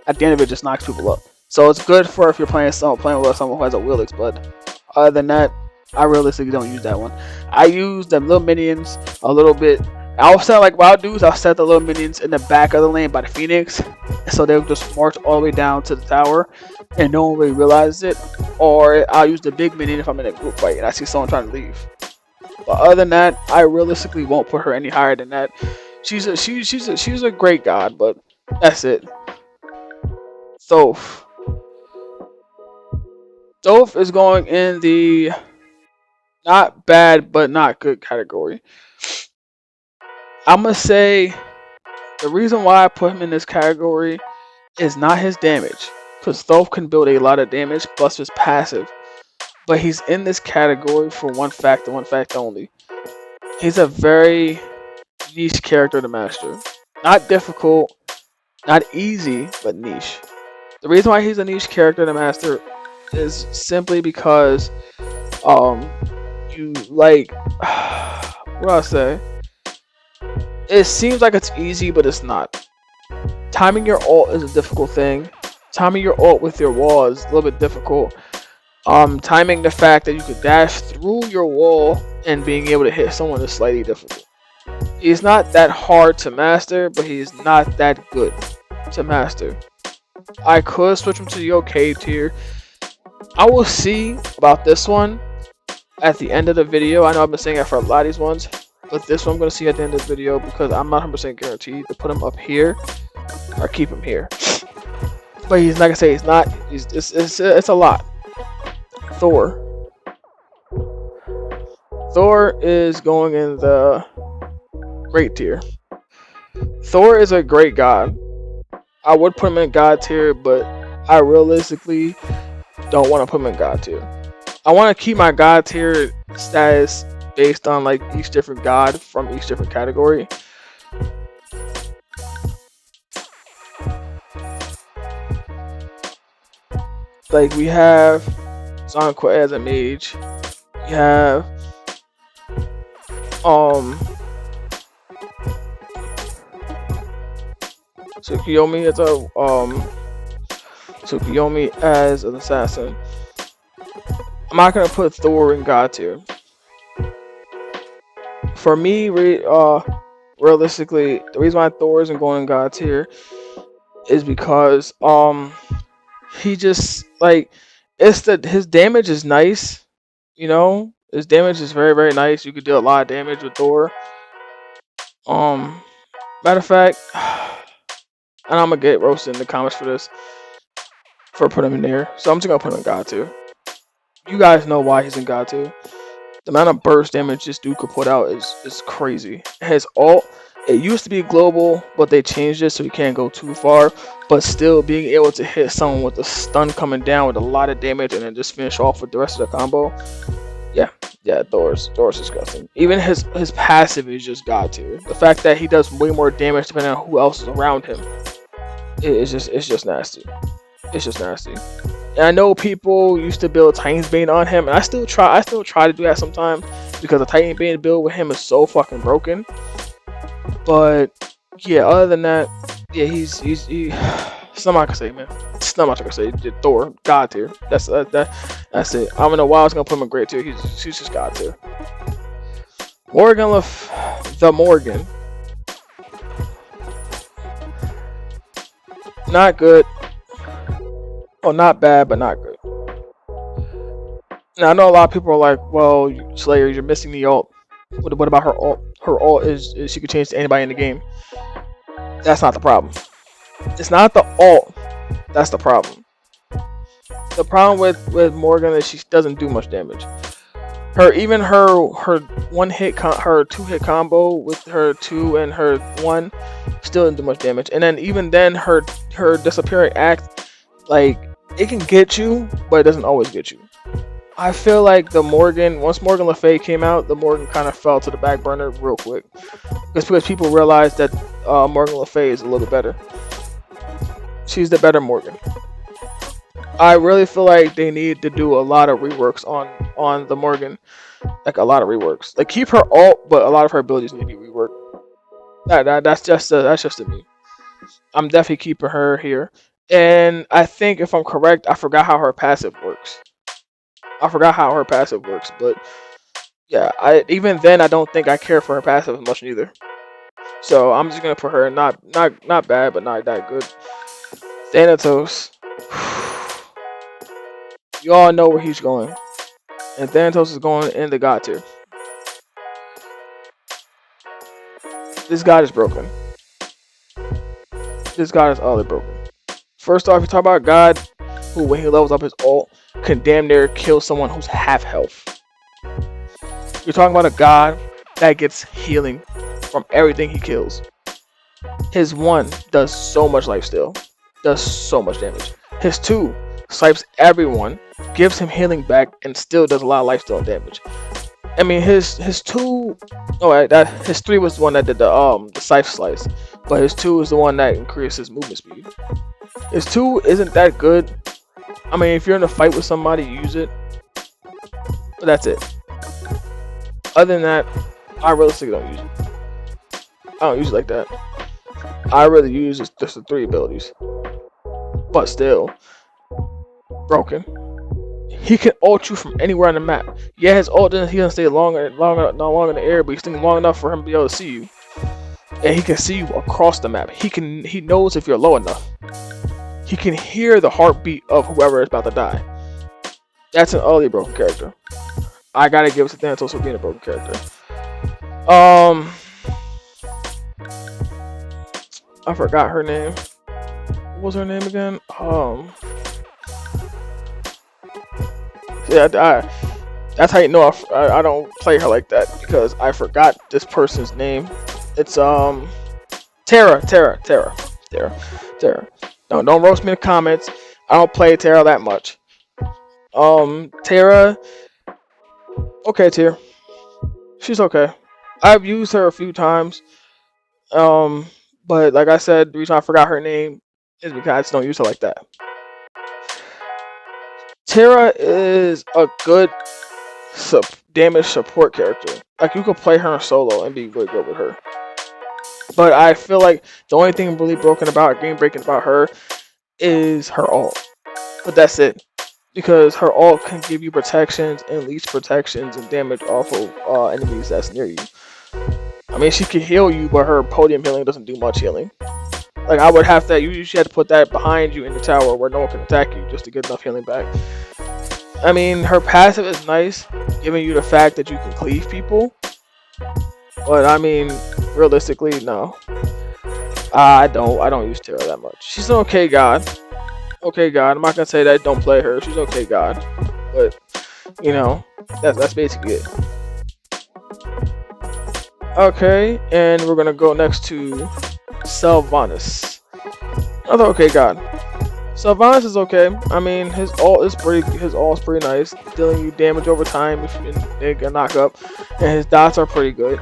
At the end of it, just knocks people up. So it's good for if you're playing with someone who has a Willix, but other than that, I realistically don't use that one. I use the little minions a little bit. I'll set like wild dudes. I'll set the little minions in the back of the lane by the Phoenix, so they'll just march all the way down to the tower, and no one really realizes it. Or I'll use the big minion if I'm in a group fight and I see someone trying to leave. But other than that, I realistically won't put her any higher than that. She's a great god, but that's it. Thoth. Thoth is going in the not bad but not good category. I'm gonna say the reason why I put him in this category is not his damage, because Thoth can build a lot of damage plus his passive. But he's in this category for one fact and one fact only. He's a very niche character to master. Not difficult, not easy, but niche. The reason why he's a niche character to master is simply because you like what do I say? It seems like it's easy, but it's not. Timing your ult is a difficult thing. Timing your ult with your wall is a little bit difficult. Timing the fact that you could dash through your wall and being able to hit someone is slightly difficult. He's not that hard to master, but he's not that good to master. I could switch him to the okay tier. I will see about this one at the end of the video. I know I've been saying that for a lot of these ones, but this one I'm going to see at the end of the video because I'm not 100% guaranteed to put him up here or keep him here. But he's, like I say, he's not. It's a lot. Thor. Thor is going in the great tier. Thor is a great god. I would put him in god tier, but I realistically don't want to put him in god tier. I want to keep my god tier status based on like each different god from each different category. Like we have Zonko as a mage. We have Tsukuyomi as a Tsukuyomi as an assassin. I'm not gonna put Thor in god tier. For me, realistically, the reason why Thor isn't going in god tier is because he just like his damage is nice, you know. His damage is very, very nice. You could do a lot of damage with Thor. Matter of fact, and I'm gonna get roasted in the comments for this for putting him in there. So I'm just gonna put him in god tier. You guys know why he's in god tier. The amount of burst damage this dude could put out is crazy. His ult, it used to be global, but they changed it so he can't go too far. But still being able to hit someone with a stun coming down with a lot of damage and then just finish off with the rest of the combo. Yeah, Thor's disgusting. Even his passive is just god tier. The fact that he does way more damage depending on who else is around him, it's just nasty. It's just nasty. And I know people used to build Titan's Bane on him, and I still try to do that sometimes because the Titan Bane build with him is so fucking broken. But yeah, other than that, yeah, he's it's not much I can say, man. It's not much I can say. Thor, god tier. That's it. I don't know why I was gonna put him in great tier. He's just god tier. The Morgan. Not good. Oh, not bad, but not good. Now, I know a lot of people are like, well, Slayer, you're missing the ult. What about her ult? Her ult is she could change to anybody in the game. That's not the problem. It's not the ult. That's the problem. The problem with Morgan is she doesn't do much damage. Her two hit combo with her 2 and her 1 still didn't do much damage. And then even then her disappearing act, like, it can get you, but it doesn't always get you. I feel like once Morgan Le Fay came out, the Morgan kind of fell to the back burner real quick. Because people realized that Morgan Le Fay is a little better. She's the better Morgan. I really feel like they need to do a lot of reworks on the Morgan. Like a lot of reworks. Like keep her ult, but a lot of her abilities need to be reworked. That's just me. I'm definitely keeping her here. And I think if I'm correct, I forgot how her passive works. But yeah, even then I don't think I care for her passive as much either. So I'm just gonna put her not bad, but not that good. Thanatos. You all know where he's going. And Thanatos is going in the god tier. This god is broken. This god is utterly broken. First off, you talk about a god who, when he levels up his ult, can damn near kill someone who's half health. You're talking about a god that gets healing from everything he kills. His 1 does so much lifesteal, does so much damage. His 2 snipes everyone, gives him healing back, and still does a lot of lifesteal damage. I mean, his 2, his 3 was the one that did the scythe slice, but his 2 is the one that increases movement speed. His 2 isn't that good. I mean, if you're in a fight with somebody, use it, but that's it. Other than that, I realistically don't use it. I don't use it like that. I really use just the 3 abilities, but still broken. He can ult you from anywhere on the map. Yeah, his ult he doesn't stay long in the air, but he's staying long enough for him to be able to see you, and he can see you across the map. He knows if you're low enough. He can hear the heartbeat of whoever is about to die. That's an ugly broken character. I gotta give it to Thanatos for being a broken character. I forgot her name. What was her name again? Yeah, that's how you know I don't play her like that, because I forgot this person's name. It's Terra. No, don't roast me in the comments. I don't play Terra that much. Terra. Okay, Terra. She's okay. I've used her a few times. But like I said, the reason I forgot her name is because I just don't use her like that. Terra is a good damage support character. Like, you could play her in solo and be really good with her. But I feel like the only thing really game breaking about her is her ult. But that's it. Because her ult can give you protections and leech protections and damage off of enemies that's near you. I mean, she can heal you, but her podium healing doesn't do much healing. Like, I would have to, you usually have to put that behind you in the tower where no one can attack you just to get enough healing back. I mean, her passive is nice, giving you the fact that you can cleave people. But I mean, realistically, no. I don't use Terra that much. She's an okay god. Okay god. I'm not gonna say that I don't play her. She's okay god. But you know, that's basically it. Okay, and we're gonna go next to Sylvanas. Another okay god. Sylvanas is okay. I mean, his ult is pretty nice, dealing you damage over time if you get a knock up, and his dots are pretty good.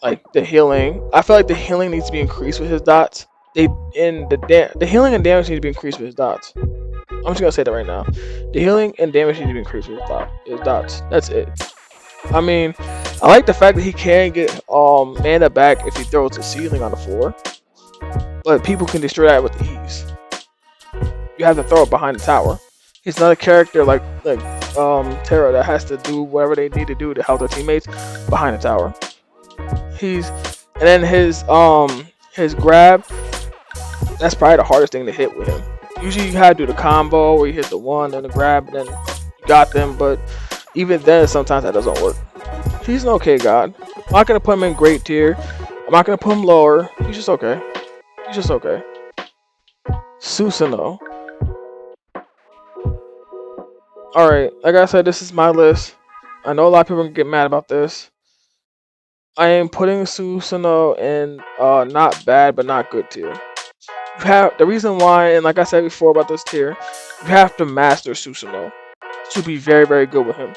Like the healing, I feel like the healing needs to be increased with his dots. The healing and damage need to be increased with his dots. I'm just gonna say that right now. The healing and damage need to be increased with his dots. That's it. I mean, I like the fact that he can get mana back if he throws the ceiling on the floor, but people can destroy that with ease. You have to throw it behind the tower. He's not a character like Terra that has to do whatever they need to do to help their teammates behind the tower. And then his grab, that's probably the hardest thing to hit with him. Usually you have to do the combo where you hit the one and the grab and then you got them, but even then sometimes that doesn't work. He's an okay god. I'm not gonna put him in great tier. I'm not gonna put him lower. He's just okay. Susanoo. Alright, like I said, this is my list. I know a lot of people are gonna get mad about this. I am putting Susanoo in not bad but not good tier. The reason why, and like I said before about this tier, you have to master Susanoo to be very, very good with him.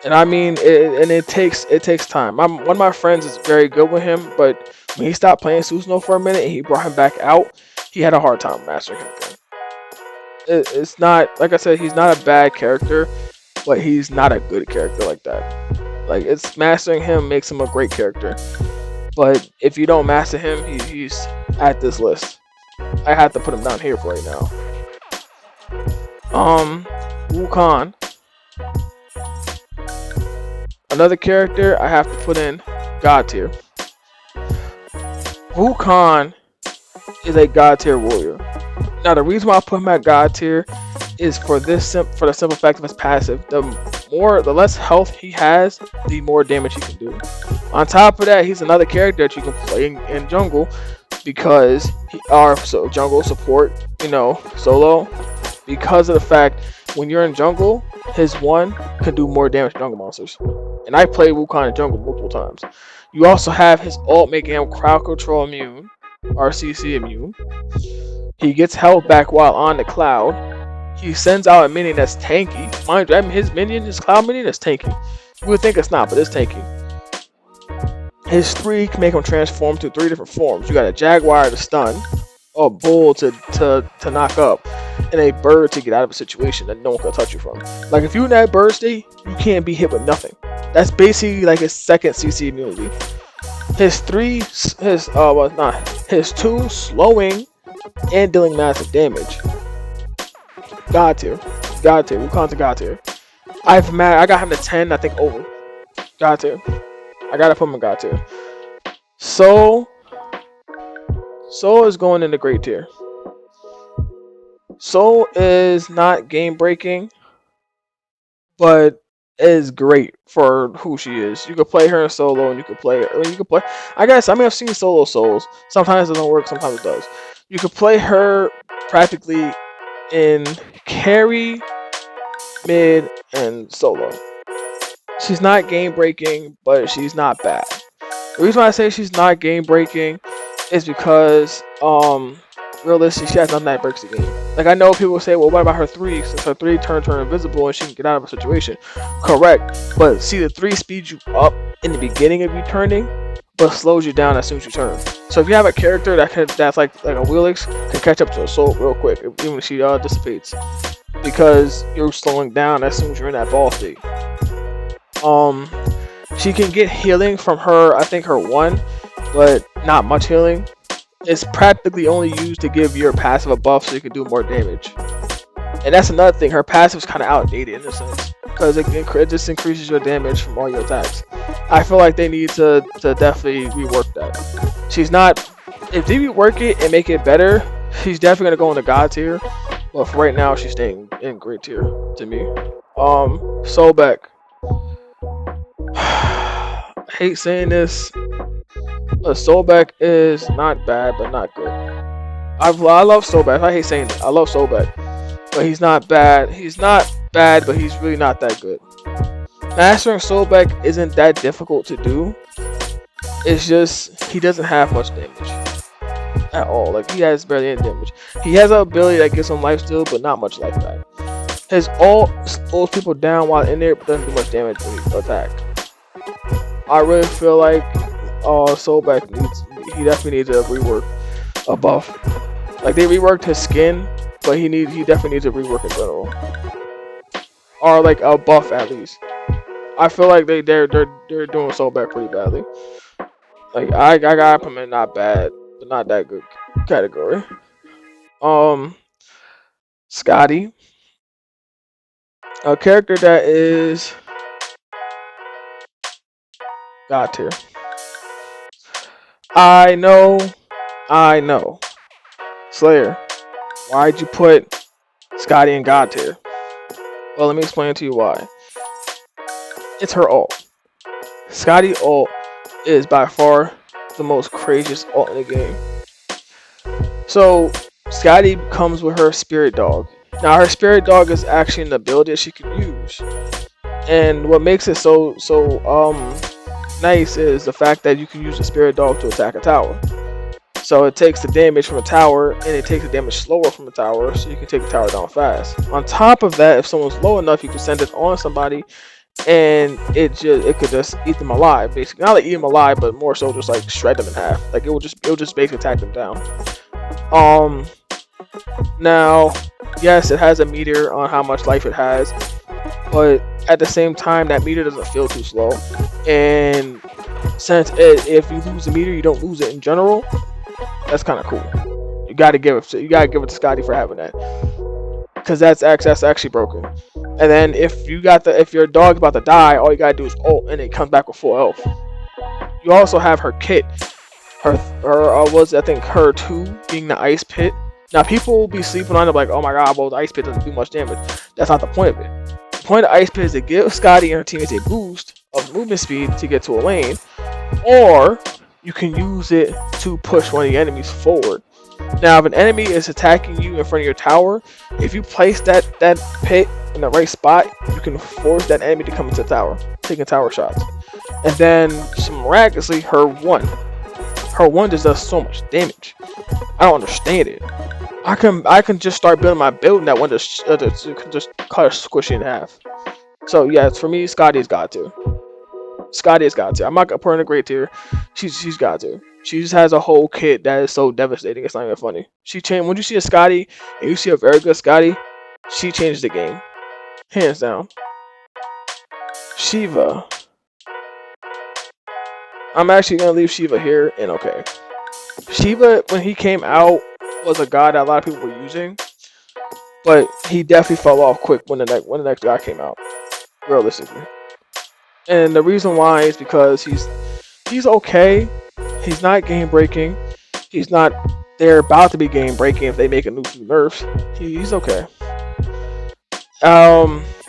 And I mean, it takes time. One of my friends is very good with him, but when he stopped playing Susanoo for a minute and he brought him back out, he had a hard time mastering him again. It's not, like I said, he's not a bad character, but he's not a good character like that. Like, it's mastering him makes him a great character. But if you don't master him, he's at this list. I have to put him down here for right now. Wukong. Another character I have to put in God tier. Wukong is a God tier warrior. Now, the reason why I put him at God tier is for the simple fact of his passive. The less health he has, the more damage he can do. On top of that, he's another character that you can play in jungle, because jungle support, solo, because of the fact when you're in jungle, his one can do more damage to jungle monsters. And I played Wukong in jungle multiple times. You also have his ult making him crowd control immune, RCC immune. He gets health back while on the cloud. He sends out a minion that's tanky. Mind you, his cloud minion is tanky. You would think it's not, but it's tanky. His 3 can make him transform to 3 different forms. You got a jaguar to stun, a bull to knock up, and a bird to get out of a situation that no one can touch you from. Like, if you're in that bird state, you can't be hit with nothing. That's basically like his second CC immunity. His 2 slowing and dealing massive damage. God tier. God tier. Wukon's a God tier. I got him to 10. I think over. God tier. I gotta put him in God tier. Soul is going in the great tier. Soul is not game breaking, but is great for who she is. You could play her in solo, and you could play. I guess I've seen solo souls. Sometimes it don't work. Sometimes it does. You could play her practically in carry, mid, and solo. She's not game breaking, but she's not bad. The reason why I say she's not game breaking is because realistically she has nothing that breaks the game. Like I know people say, well, what about her 3? Since her 3 turns her invisible and she can get out of a situation. Correct. But see, the 3 speeds you up in the beginning of you turning, but slows you down as soon as you turn. So if you have a character that's like a Wheelix, can catch up to a soul real quick, even if she dissipates. Because you're slowing down as soon as you're in that ball state. She can get healing from her, I think her 1, but not much healing. It's practically only used to give your passive a buff so you can do more damage. And that's another thing, her passive is kind of outdated in a sense, because it just increases your damage from all your attacks. I feel like they need to definitely rework that. She's not, if they rework it and make it better, she's definitely going to go in the God tier, but for right now she's staying in great tier to me. Soulbeck. I hate saying this, but Soulbeck is not bad, but not good. I love Soulbeck. I hate saying it. I love Soulbeck, but he's not bad. He's not bad, but he's really not that good. Mastering Soulbeck isn't that difficult to do. It's just he doesn't have much damage at all. Like he has barely any damage. He has an ability that gives him lifesteal, but not much life back. His ult slows people down while in there, but doesn't do much damage when he attacks. I really feel like Soulbeck he definitely needs a rework, a buff. Like they reworked his skin, but he definitely needs a rework in general, or like a buff at least. I feel like they're doing Soulbeck pretty badly. Like I gotta put him in not bad, but not that good category. Scotty, a character that is God tier. I know. Slayer, why'd you put Scotty in God tier? Well, let me explain to you why. It's her ult. Scotty ult is by far the most craziest ult in the game. So, Scotty comes with her Spirit Dog. Now, her Spirit Dog is actually an ability that she can use. And what makes it so nice is the fact that you can use the Spirit Dog to attack a tower. So it takes the damage from a tower, and it takes the damage slower from a tower, so you can take the tower down fast. On top of that, if someone's low enough, you can send it on somebody, and it could just eat them alive, basically. Not like eat them alive, but more so just like shred them in half. Like it will just basically attack them down. Now, yes, it has a meter on how much life it has, but at the same time, that meter doesn't feel too slow. And since if you lose the meter, you don't lose it in general. That's kind of cool. You gotta give it to Scotty for having that, because that's actually broken. And then if your dog's about to die, all you gotta do is ult, and it comes back with full health. You also have her kit. Her was I think her 2 being the ice pit. Now people will be sleeping on it like, oh my god, well the ice pit doesn't do much damage. That's not the point of it. The point of the ice pit is to give Scotty and her teammates a boost of movement speed to get to a lane, or you can use it to push one of the enemies forward. Now, if an enemy is attacking you in front of your tower, if you place that pit in the right spot, you can force that enemy to come into the tower, taking tower shots. And then, miraculously, her 1 just does so much damage. I don't understand it. I can just start building my build, and that one just cut her squishy in half. So yeah, for me, Scotty's God tier. Scotty is God tier. I'm not gonna put her in a great tier. She's God tier. She just has a whole kit that is so devastating. It's not even funny. She changed when you see a Scotty and you see a very good Scotty. She changed the game, hands down. Shiva. I'm actually gonna leave Shiva here and okay. Shiva, when he came out, was a god that a lot of people were using. but he definitely fell off quick when the next guy came out, realistically. And the reason why is because he's okay. He's not game breaking. He's not. They're about to be game breaking if they make a new nerfs. He's okay.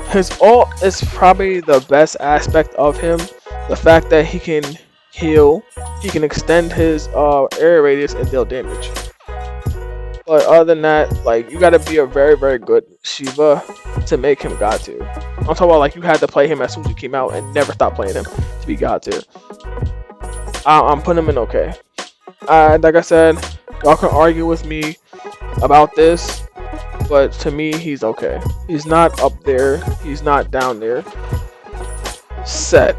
His ult is probably the best aspect of him. The fact that he can heal, he can extend his area radius and deal damage. But other than that, like, you gotta be a very, very good Shiva to make him God tier. I'm talking about, like, you had to play him as soon as he came out and never stop playing him to be God tier. I'm putting him in okay. Like I said, y'all can argue with me about this, but to me, he's okay. He's not up there. He's not down there. Set.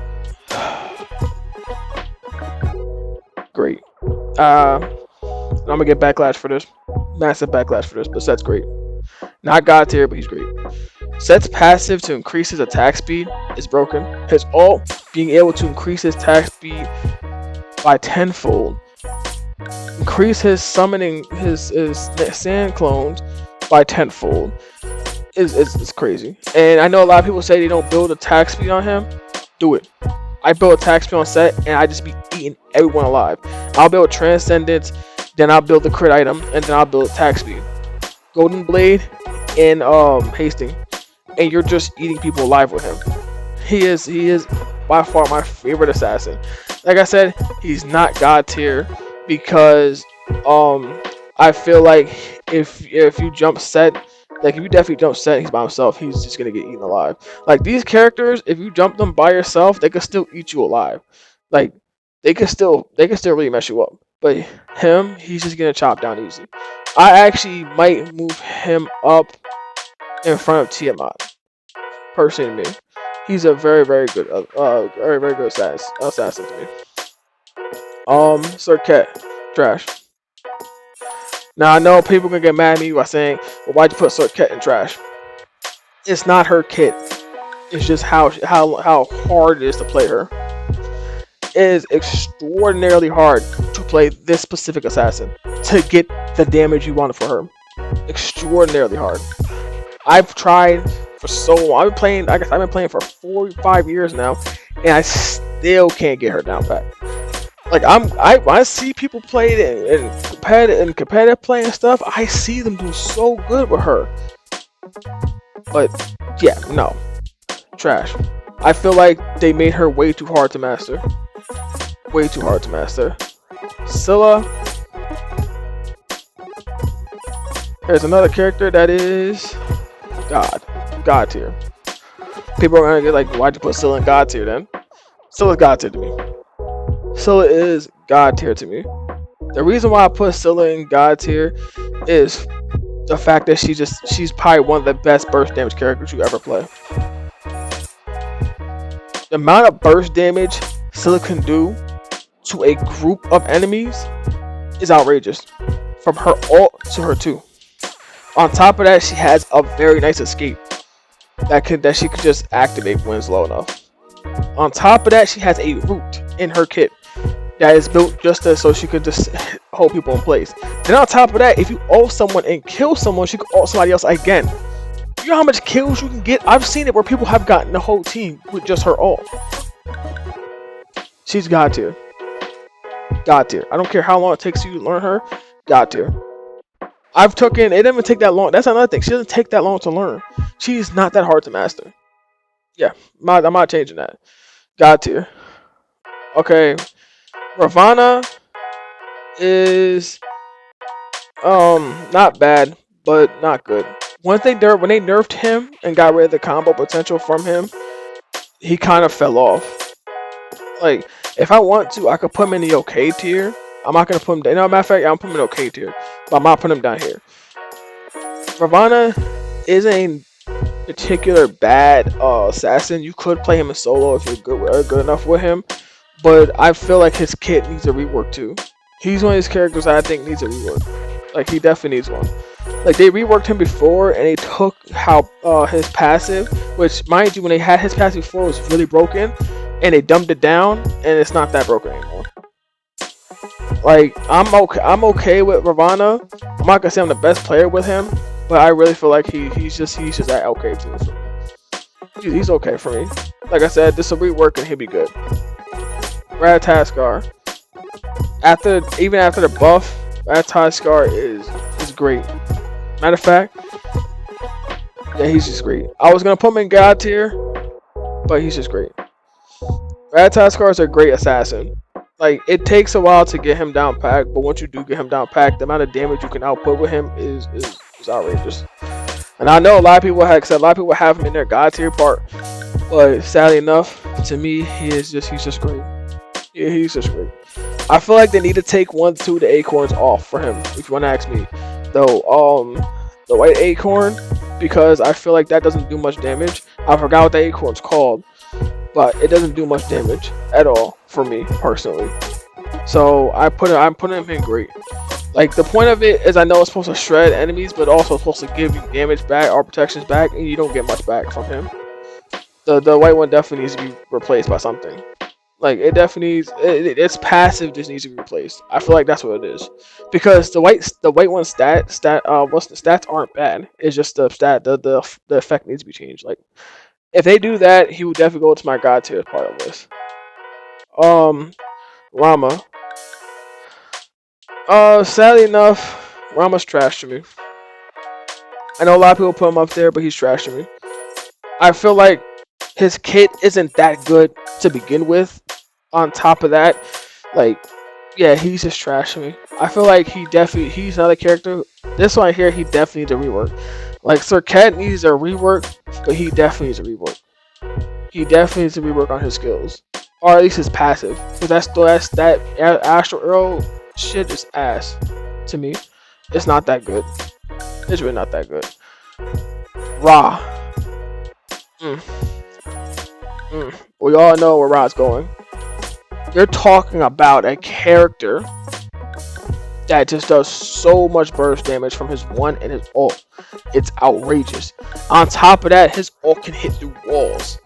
Great. I'm gonna get backlash for this. Massive backlash for this, but Set's great. Not God tier, but he's great. Set's passive to increase his attack speed is broken. His ult, being able to increase his attack speed by tenfold. Increase his summoning, his sand clones by tenfold. Is crazy. And I know a lot of people say they don't build attack speed on him. Do it. I build attack speed on Set, and I just be eating everyone alive. I'll build Transcendence, then I'll build the crit item, and then I'll build attack speed. Golden Blade and Hasting, and you're just eating people alive with him. He is by far my favorite assassin. Like I said, he's not God tier because I feel like if you jump Set, like if you definitely jump Set, he's by himself, he's just gonna get eaten alive. Like these characters, if you jump them by yourself, they can still eat you alive. Like they can still really mess you up. But him, he's just gonna chop down easy. I actually might move him up in front of Tiamat. Personally, to me, he's a very, very good, very, very good assassin to me. Circuit, trash. Now I know people gonna get mad at me by saying, "Well, why'd you put Circuit in trash?" It's not her kit. It's just how hard it is to play her. It is extraordinarily hard to play this specific assassin to get the damage you wanted for her. Extraordinarily hard. I've tried for so long. I've been playing for 4 or 5 years now, and I still can't get her down pat. Like I see people play it in competitive play and stuff. I see them do so good with her. But yeah, no, trash. I feel like they made her way too hard to master. Way too hard to master. Scylla. There's another character that is God tier. People are gonna get like, why'd you put Scylla in God tier then? Scylla's God tier to me. Scylla is God tier to me. The reason why I put Scylla in God tier is the fact that she's probably one of the best burst damage characters you ever play. The amount of burst damage Scylla can do to a group of enemies is outrageous. From her ult to her 2. On top of that, she has a very nice escape that she could just activate when it's low enough. On top of that, she has a root in her kit that is built just so she could just hold people in place. Then on top of that, if you ult someone and kill someone, she could ult somebody else again. You know how much kills you can get? I've seen it where people have gotten the whole team with just her ult. She's God tier. God tier. I don't care how long it takes you to learn her. God tier. It didn't even take that long. That's another thing. She doesn't take that long to learn. She's not that hard to master. Yeah, I'm not changing that. God tier. Okay. Ravana is not bad, but not good. When they nerfed him and got rid of the combo potential from him, he kind of fell off. Like, if I want to, I could put him in the okay tier. I'm not gonna put him down. Matter of fact, I'm putting him in okay tier, but I'm not putting him down here. Ravana is a particular bad assassin. You could play him in solo if you're good enough with him, but I feel like his kit needs a rework too. He's one of these characters I think needs a rework. Like, he definitely needs one. Like, they reworked him before and they took how his passive, which mind you, when they had his passive before, was really broken, and they dumbed it down and it's not that broken anymore. Like, I'm okay with Ravana. I'm not gonna say I'm the best player with him, but I really feel like he's just at okay too. For me. He's okay for me. Like I said, this will rework and he'll be good. Ratataskar. Even after the buff, Ratataskar is great. Matter of fact, yeah, he's just great. I was gonna put him in God tier, but he's just great. Ratataskar is a great assassin. Like, it takes a while to get him down packed, but once you do get him down packed, the amount of damage you can output with him is outrageous. And I know a lot of people have him in their God tier part, but sadly enough, to me, he's just great. Yeah, he's just great. I feel like they need to take 1-2 the acorns off for him, if you want to ask me. Though, the white acorn, because I feel like that doesn't do much damage. I forgot what the acorn's called, but it doesn't do much damage at all for me personally. So I'm putting him in great. Like, the point of it is, I know it's supposed to shred enemies, but also supposed to give you damage back or protections back, and you don't get much back from him. The white one definitely needs to be replaced by something. Like, it definitely needs, its passive just needs to be replaced. I feel like that's what it is, because the white one's stats aren't bad. It's just the effect needs to be changed. Like, if they do that, he would definitely go to my God tier part of this. Rama. Sadly enough, Rama's trash to me. I know a lot of people put him up there, but he's trash to me. I feel like his kit isn't that good to begin with. On top of that, like, yeah, he's just trash to me. I feel like he's not a character. This one here, he definitely needs a rework. Like, Sir Cat needs a rework, but he definitely needs a rework. He definitely needs to rework on his skills, or at least his passive, because that Astral Arrow shit is ass to me. It's not that good. It's really not that good. Ra. We all know where Ra's going. You're talking about a character that just does so much burst damage from his 1 and his ult. It's outrageous. On top of that, his ult can hit through walls.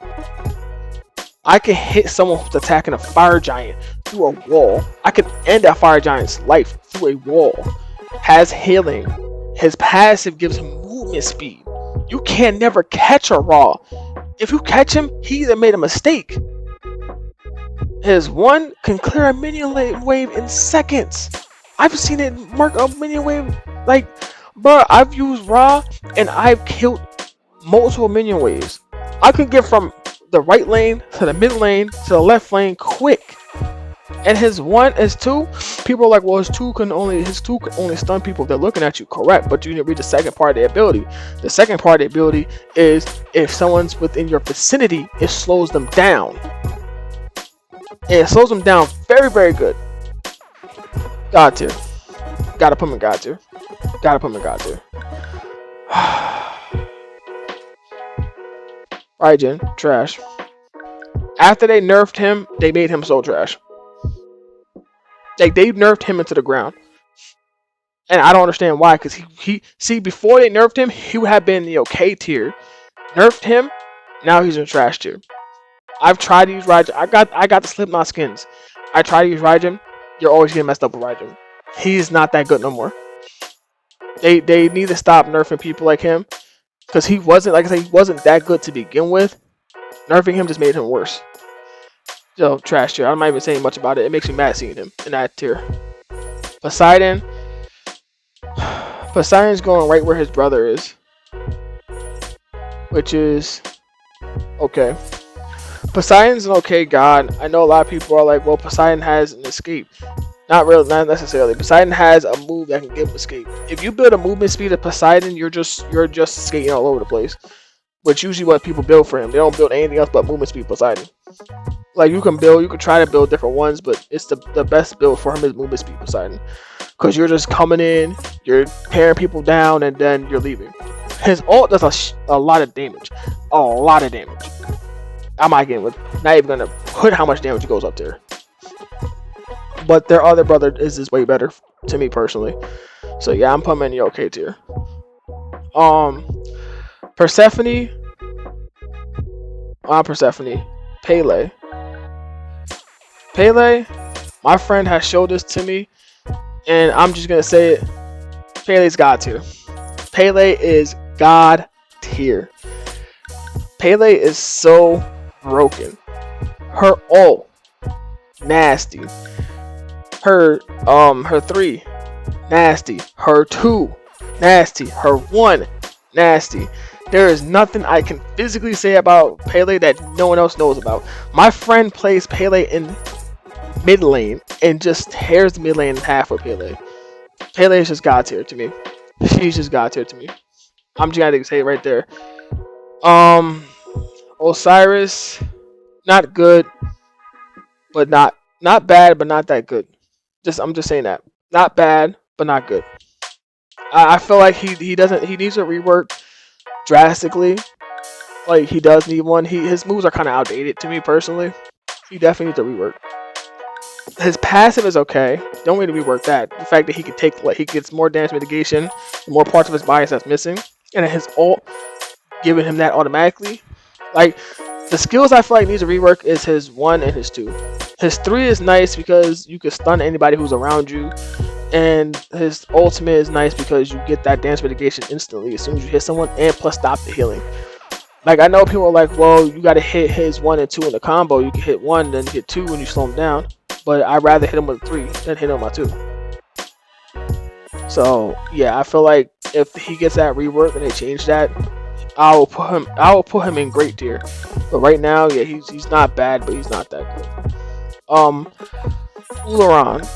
I can hit someone who's attacking a fire giant through a wall. I can end that fire giant's life through a wall. Has healing. His passive gives him movement speed. You can never catch a Ra. If you catch him, he either made a mistake. His 1 can clear a minion wave in seconds. I've seen it mark a minion wave. Like, bruh, I've used Ra and I've killed multiple minion waves. I can get from the right lane to the mid lane to the left lane quick. And his 2, people are like, well, his 2 can only stun people if they're looking at you. Correct, but you need to read the second part of the ability. The second part of the ability is if someone's within your vicinity, it slows them down. And it slows them down very, very good. God tier. Gotta put him in God tier. Gotta put him in God tier. Raijin, trash. After they nerfed him, they made him so trash. Like, they nerfed him into the ground. And I don't understand why, because see, before they nerfed him, he would have been in the okay tier. Nerfed him, now he's in trash tier. I've tried to use Raijin. I got the Slipknot skins. I try to use Raijin. You're always getting messed up with Raijin. He's not that good no more. They need to stop nerfing people like him, because he wasn't, like I said, he wasn't that good to begin with. Nerfing him just made him worse. So, trash tier. I'm not even saying much about it. It makes me mad seeing him in that tier. Poseidon's going right where his brother is, which is okay. Poseidon's an okay god. I know a lot of people are like, well, Poseidon has an escape. Not necessarily. Poseidon has a move that can give him escape. If you build a movement speed of Poseidon, you're just skating all over the place. Which usually what people build for him. They don't build anything else but movement speed Poseidon. Like, you can try to build different ones, but it's the best build for him is movement speed Poseidon. Because you're just coming in, you're tearing people down, and then you're leaving. His ult does a lot of damage. A lot of damage. I'm not even gonna put how much damage goes up there. But their other brother is way better to me personally. So yeah, I'm putting him in the okay tier. Persephone. Pele. My friend has showed this to me, and I'm just gonna say it. Pele's God tier. Pele is god tier. Pele is so broken. Her ult, nasty. Her 3, nasty. Her 2, nasty. Her 1, nasty. There is nothing I can physically say about Pele that no one else knows about. My friend plays Pele in mid lane and just tears the mid lane in half with Pele. Pele is just god tier to me. She's just god tier to me. I'm just gonna say it right there. Osiris, not good, but not bad, but not that good. I'm just saying that. Not bad, but not good. I feel like he needs a rework drastically. Like he does need one. His moves are kind of outdated to me personally. He definitely needs a rework. His passive is okay. Don't need to rework that. The fact that he could take he gets more damage mitigation, more parts of his body that's missing, and his ult giving him that automatically. Like the skills I feel like needs a rework is his 1 and his 2. His 3 is nice because you can stun anybody who's around you, and his ultimate is nice because you get that damage mitigation instantly as soon as you hit someone, and plus stop the healing. Like I know people are like, well, you gotta hit his 1 and 2 in the combo. You can hit 1, then hit 2 when you slow him down. But I'd rather hit him with 3 than hit him with 2. So yeah, I feel like if he gets that rework and they change that, I will put him in great tier. But right now, yeah, he's not bad, but he's not that good. Ularan.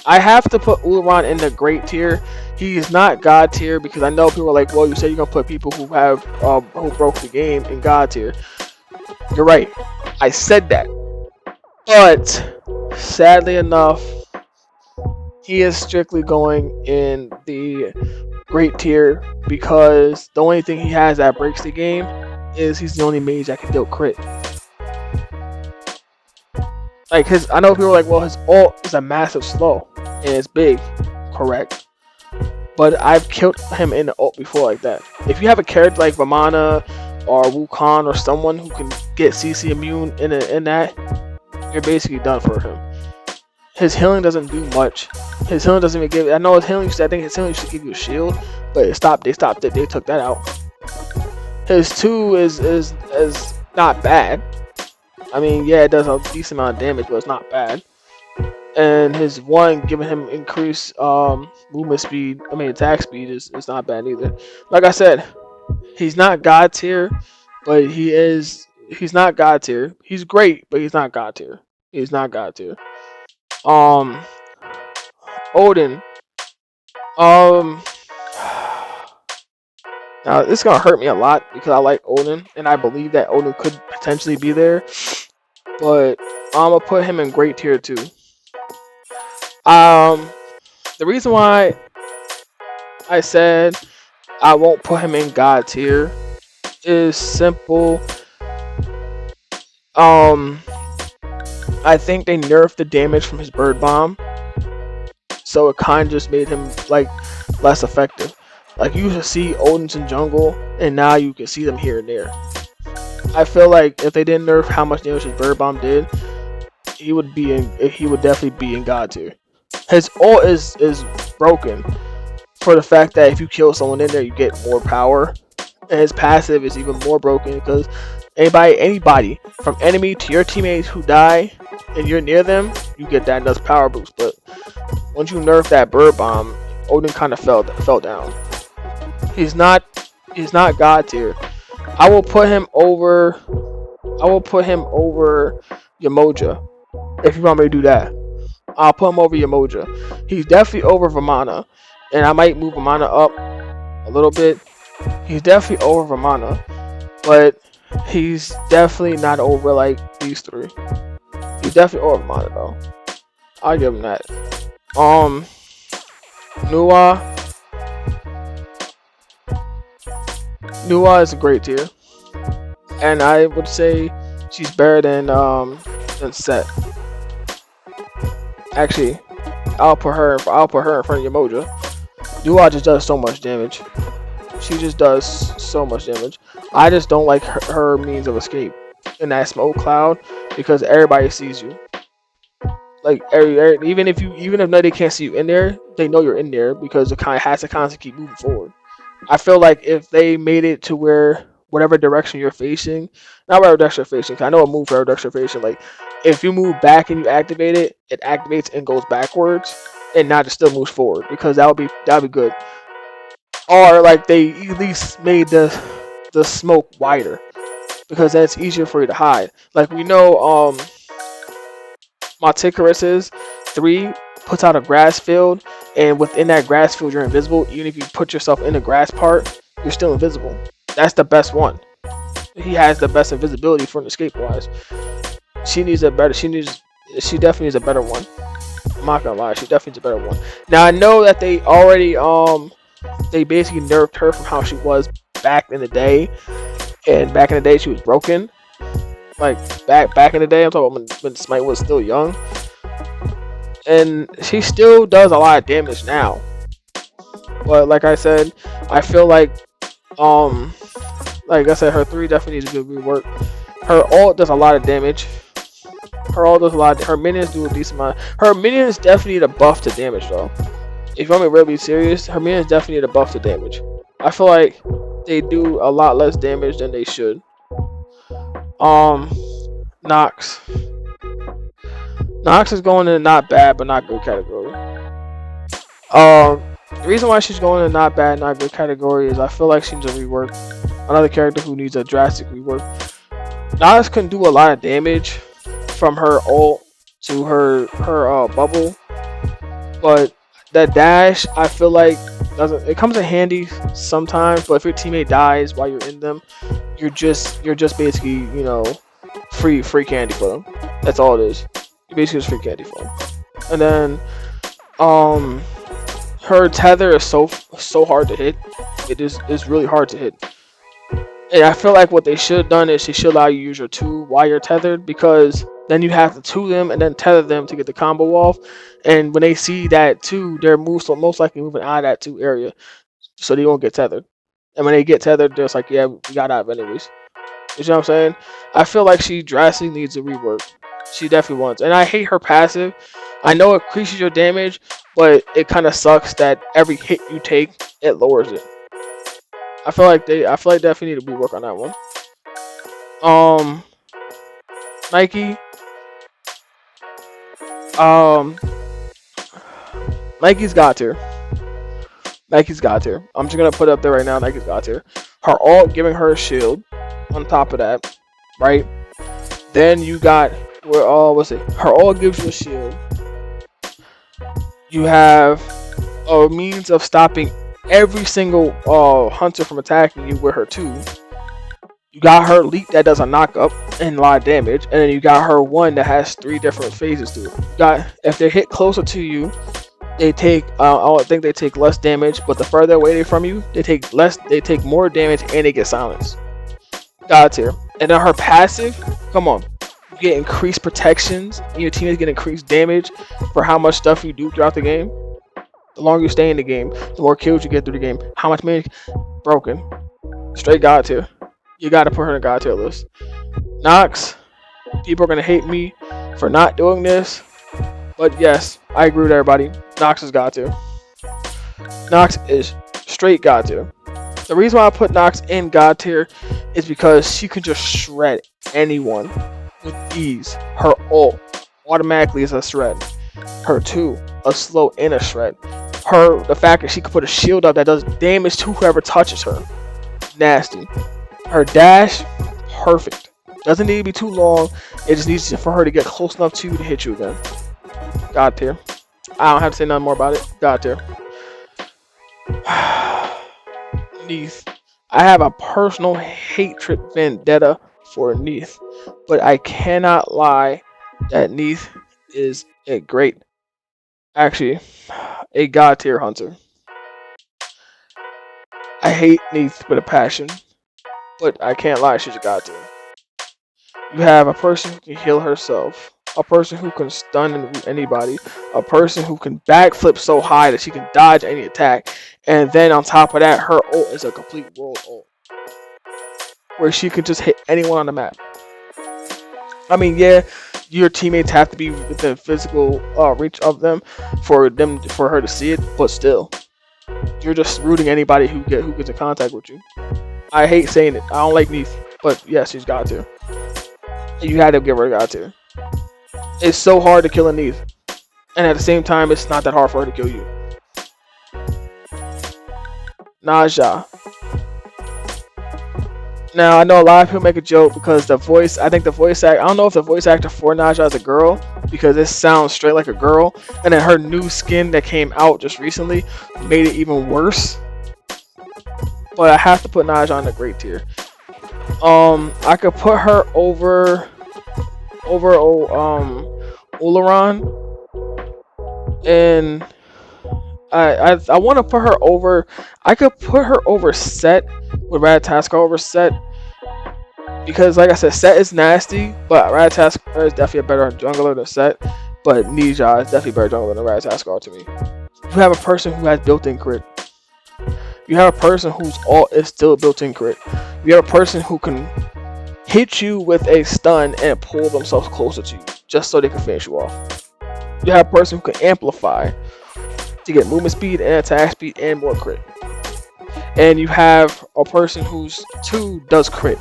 I have to put Ularan in the great tier. He is not god tier because I know people are like, well, you said you're gonna put people who have who broke the game in god tier. You're right. I said that. But sadly enough, he is strictly going in the great tier because the only thing he has that breaks the game is he's the only mage that can deal crit. Like I know people are like, well, his ult is a massive slow and it's big, correct? But I've killed him in the ult before like that. If you have a character like Vamana or Wukong or someone who can get CC immune in that, you're basically done for him. His healing doesn't do much. His healing doesn't even give. I know his healing. I think his healing should give you a shield, but it stopped. They stopped it. They took that out. His 2 is not bad. I mean, yeah, it does a decent amount of damage, but it's not bad. And his 1 giving him increased movement speed. I mean, attack speed is not bad either. Like I said, he's not god tier, but he's not god tier. He's great, but he's not god tier. He's not god tier. Odin. Now this is gonna hurt me a lot because I like Odin and I believe that Odin could potentially be there, but I'm gonna put him in great tier too. The reason why I said I won't put him in god tier is simple. I think they nerfed the damage from his bird bomb, so it kind of just made him like less effective. Like you used to see Odins in jungle, and now you can see them here and there. I feel like if they didn't nerf how much damage his bird bomb did, he would definitely be in god tier. His ult is broken for the fact that if you kill someone in there, you get more power, and his passive is even more broken because anybody from enemy to your teammates who die and you're near them, you get that nice power boost. But once you nerf that bird bomb, Odin kind of fell down. He's not god tier. I will put him over Yamoja if you want me to do that. I'll put him over Yamoja. He's definitely over Vamana, and I might move Vamana up a little bit. He's definitely over Vamana, but he's definitely not over like these 3. He's definitely over Vamana though. I'll give him that. Nuwa is a great tier, and I would say she's better than Set. Actually, I'll put her in front of Yamoja. Nuwa just does so much damage. She just does so much damage. I just don't like her means of escape in that smoke cloud because everybody sees you. Like even if nobody can't see you in there, they know you're in there because it kind of has to constantly keep moving forward. I feel like if they made it to where whatever direction you're facing, not whatever direction you're facing, 'cause I know a move for whatever direction you're facing. Like if you move back and you activate it, it activates and goes backwards, and not just still moves forward because that would be good. Or like they at least made the smoke wider because that's easier for you to hide. Like we know, Monticarus's 3 puts out a grass field, and within that grass field, you're invisible. Even if you put yourself in the grass part, you're still invisible. That's the best one. He has the best invisibility for an escape wise. She needs a better. She definitely needs a better one. I'm not gonna lie, she definitely needs a better one. Now I know that they already they basically nerfed her from how she was back in the day, and back in the day she was broken. Like back in the day, I'm talking about when Smite was still young, and she still does a lot of damage now. But like I said, I feel um like I said, her 3 definitely needs to be reworked. Her ult does a lot of damage. Her ult does a lot. Her minions do a decent amount. Her minions definitely need a buff to damage though. If you want me to really be serious, her minions definitely need a buff to damage. I feel like they do a lot less damage than they should. Um, Nox. Nox is going in not bad but not good category. The reason why she's going in not bad, not good category is I feel like she needs a rework. Another character who needs a drastic rework. Nox can do a lot of damage from her ult to her bubble, but that dash I feel like doesn't. It comes in handy sometimes, but if your teammate dies while you're in them, you're just basically free candy for them. That's all it is. You basically just free candy for them. And then her tether is so hard to hit. It's really hard to hit. And I feel like what they should have done is she should allow you to use your 2 while you're tethered, because then you have to 2 them and then tether them to get the combo off. And when they see that 2, they're most likely moving out of that 2 area, so they won't get tethered. And when they get tethered, they're just like, yeah, we got out of anyways. You know what I'm saying? I feel like she drastically needs a rework. She definitely wants. And I hate her passive. I know it increases your damage, but it kind of sucks that every hit you take, it lowers it. I feel like definitely need to rework on that one. Nike. Nike's got her. Nike's got her. I'm just gonna put it up there right now. Nike's got her. Her ult giving her a shield. On top of that, right? Then you got what's it? Her ult gives you a shield. You have a means of stopping every single hunter from attacking you with her 2. You got her leap that does a knock up and a lot of damage, and then you got her 1 that has 3 different phases to it. You got, if they hit closer to you, they take I think they take less damage, but the further away from you, they take more damage and they get silenced. God tier. And then her passive, come on, you get increased protections, and your teammates get increased damage for how much stuff you do throughout the game. The longer you stay in the game, the more kills you get through the game. How much damage? Broken. Straight God tier. You gotta put her in God tier list. Nox, people are gonna hate me for not doing this, but yes, I agree with everybody. Nox is God tier. Nox is straight God tier. The reason why I put Nox in God tier is because she can just shred anyone with ease. Her ult automatically is a shred. Her 2, a slow and a shred. The fact that she can put a shield up that does damage to whoever touches her. Nasty. Her dash, perfect. Doesn't need to be too long. It just needs for her to get close enough to you to hit you again. God tier. I don't have to say nothing more about it. God tier. Neith. I have a personal hatred vendetta for Neith, but I cannot lie that Neith is a God tier hunter. I hate Neith with a passion, but I can't lie, she's a God tier. You have a person who can heal herself, a person who can stun anybody, a person who can backflip so high that she can dodge any attack, and then on top of that, her ult is a complete world ult, where she can just hit anyone on the map. I mean, yeah, your teammates have to be within physical reach of them for her to see it, but still, You're just rooting anybody who gets in contact with you. I hate saying it. I don't like Neith, but yes, she's God tier. You had to give her God tier. It's so hard to kill a Neith, and at the same time, it's not that hard for her to kill you. Naja. Now I know a lot of people make a joke because the voice. I think the voice act. I don't know if the voice actor for Naja is a girl because it sounds straight like a girl, and then her new skin that came out just recently made it even worse. But I have to put Naja on the great tier. I could put her over Olaron, and I want to put her over. I could put her over Set with Ratataskar over Set because, like I said, Set is nasty, but Ratataskar is definitely a better jungler than Set. But Nija is definitely better jungler than Ratataskar to me. You have a person who has built-in crit. You have a person whose ult is still built-in crit. You have a person who can hit you with a stun and pull themselves closer to you just so they can finish you off. You have a person who can amplify to get movement speed and attack speed and more crit. And you have a person who's 2 does crit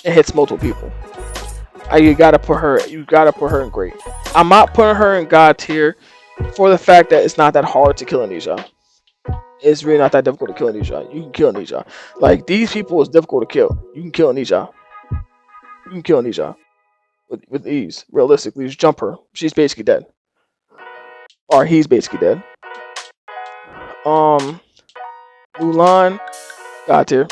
and hits multiple people. You gotta put her in great. I'm not putting her in God tier for the fact that it's not that hard to kill Anisha. It's really not that difficult to kill Anisha. You can kill Anisha. Like, these people is difficult to kill. You can kill Anisha. You can kill Anisha with ease. Realistically, just jump her. She's basically dead. Or he's basically dead. Mulan, God tier.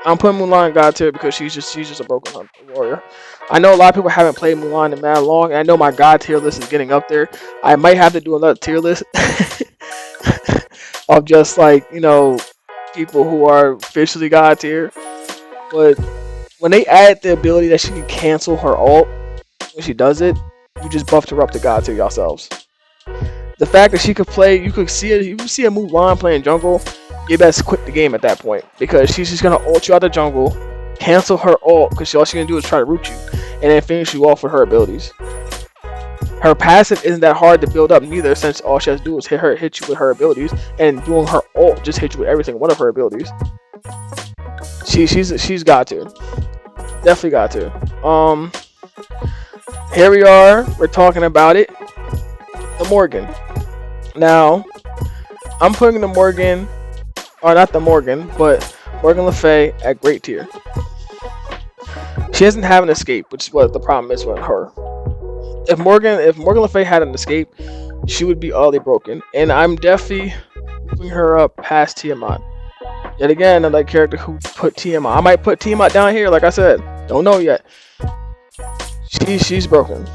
I'm putting Mulan in God tier because she's just a broken warrior. I know a lot of people haven't played Mulan in that long, and I know my God tier list is getting up there. I might have to do another tier list of just, like, you know, people who are officially God tier. But when they add the ability that she can cancel her ult when she does it, you just buffed her up to God tier yourselves. The fact that she could play, you can see a Mulan playing jungle, you best quit the game at that point because she's just gonna ult you out the jungle, cancel her ult because all she's gonna do is try to root you, and then finish you off with her abilities. Her passive isn't that hard to build up neither, since all she has to do is hit you with her abilities, and doing her ult just hit you with every single one of her abilities. She's got to, definitely got to. Here we are. We're talking about it. The Morgan. Now, I'm putting the Morgan, or not the Morgan, but Morgan Le Fay at great tier. She doesn't have an escape, which is what the problem is with her. If Morgan Le Fay had an escape, she would be utterly broken. And I'm definitely moving her up past Tiamat. Yet again, another character who put Tiamat. I might put Tiamat down here, like I said. Don't know yet. She's broken.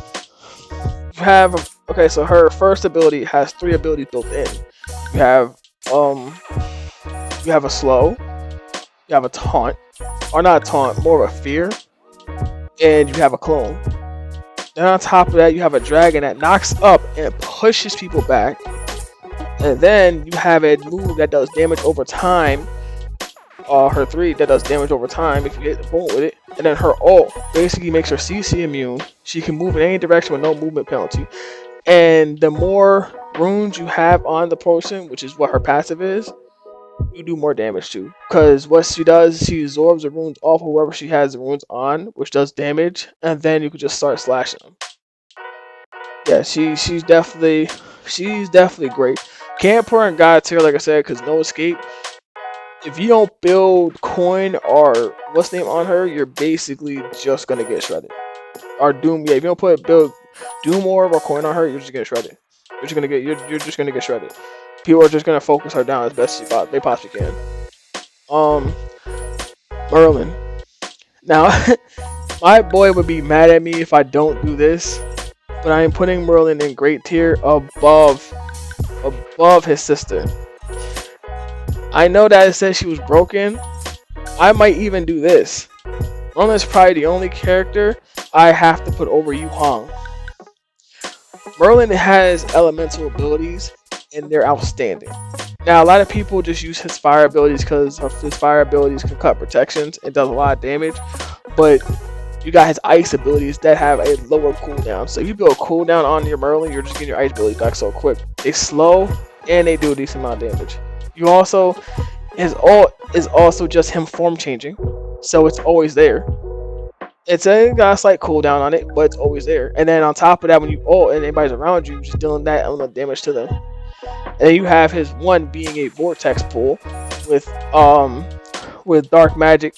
You have, okay, so her first ability has 3 abilities built in. You have a slow, you have a taunt, or not a taunt, more of a fear, and you have a clone. Then on top of that, you have a dragon that knocks up and pushes people back. And then you have a move that does damage over time. Her 3 that does damage over time if you hit the bullet with it. And then her ult basically makes her CC immune. She can move in any direction with no movement penalty. And the more runes you have on the person, which is what her passive is, you do more damage to. Because what she does, she absorbs the runes off of whoever she has the runes on, which does damage. And then you can just start slashing them. Yeah, she's definitely great. Can't put her in God tier, like I said, because no escape. If you don't build coin or what's the name on her, you're basically just gonna get shredded. Or Doom, yeah. If you don't build Doom or coin on her, you're just gonna get shredded. You're just gonna get shredded. People are just gonna focus her down as best as they possibly can. Merlin. Now, my boy would be mad at me if I don't do this, but I am putting Merlin in great tier above his sister. I know that it says she was broken. I might even do this. Merlin is probably the only character I have to put over Yu Hong. Merlin has elemental abilities, and they're outstanding. Now, a lot of people just use his fire abilities because his fire abilities can cut protections and does a lot of damage. But you got his ice abilities that have a lower cooldown. So if you build a cooldown on your Merlin, you're just getting your ice abilities back so quick. They slow, and they do a decent amount of damage. You also is also just him form changing, so it's always there. It's got a slight cooldown on it, but it's always there. And then on top of that, when you ult and anybody's around you, just dealing that element of damage to them. And then you have his one being a vortex pull with dark magic,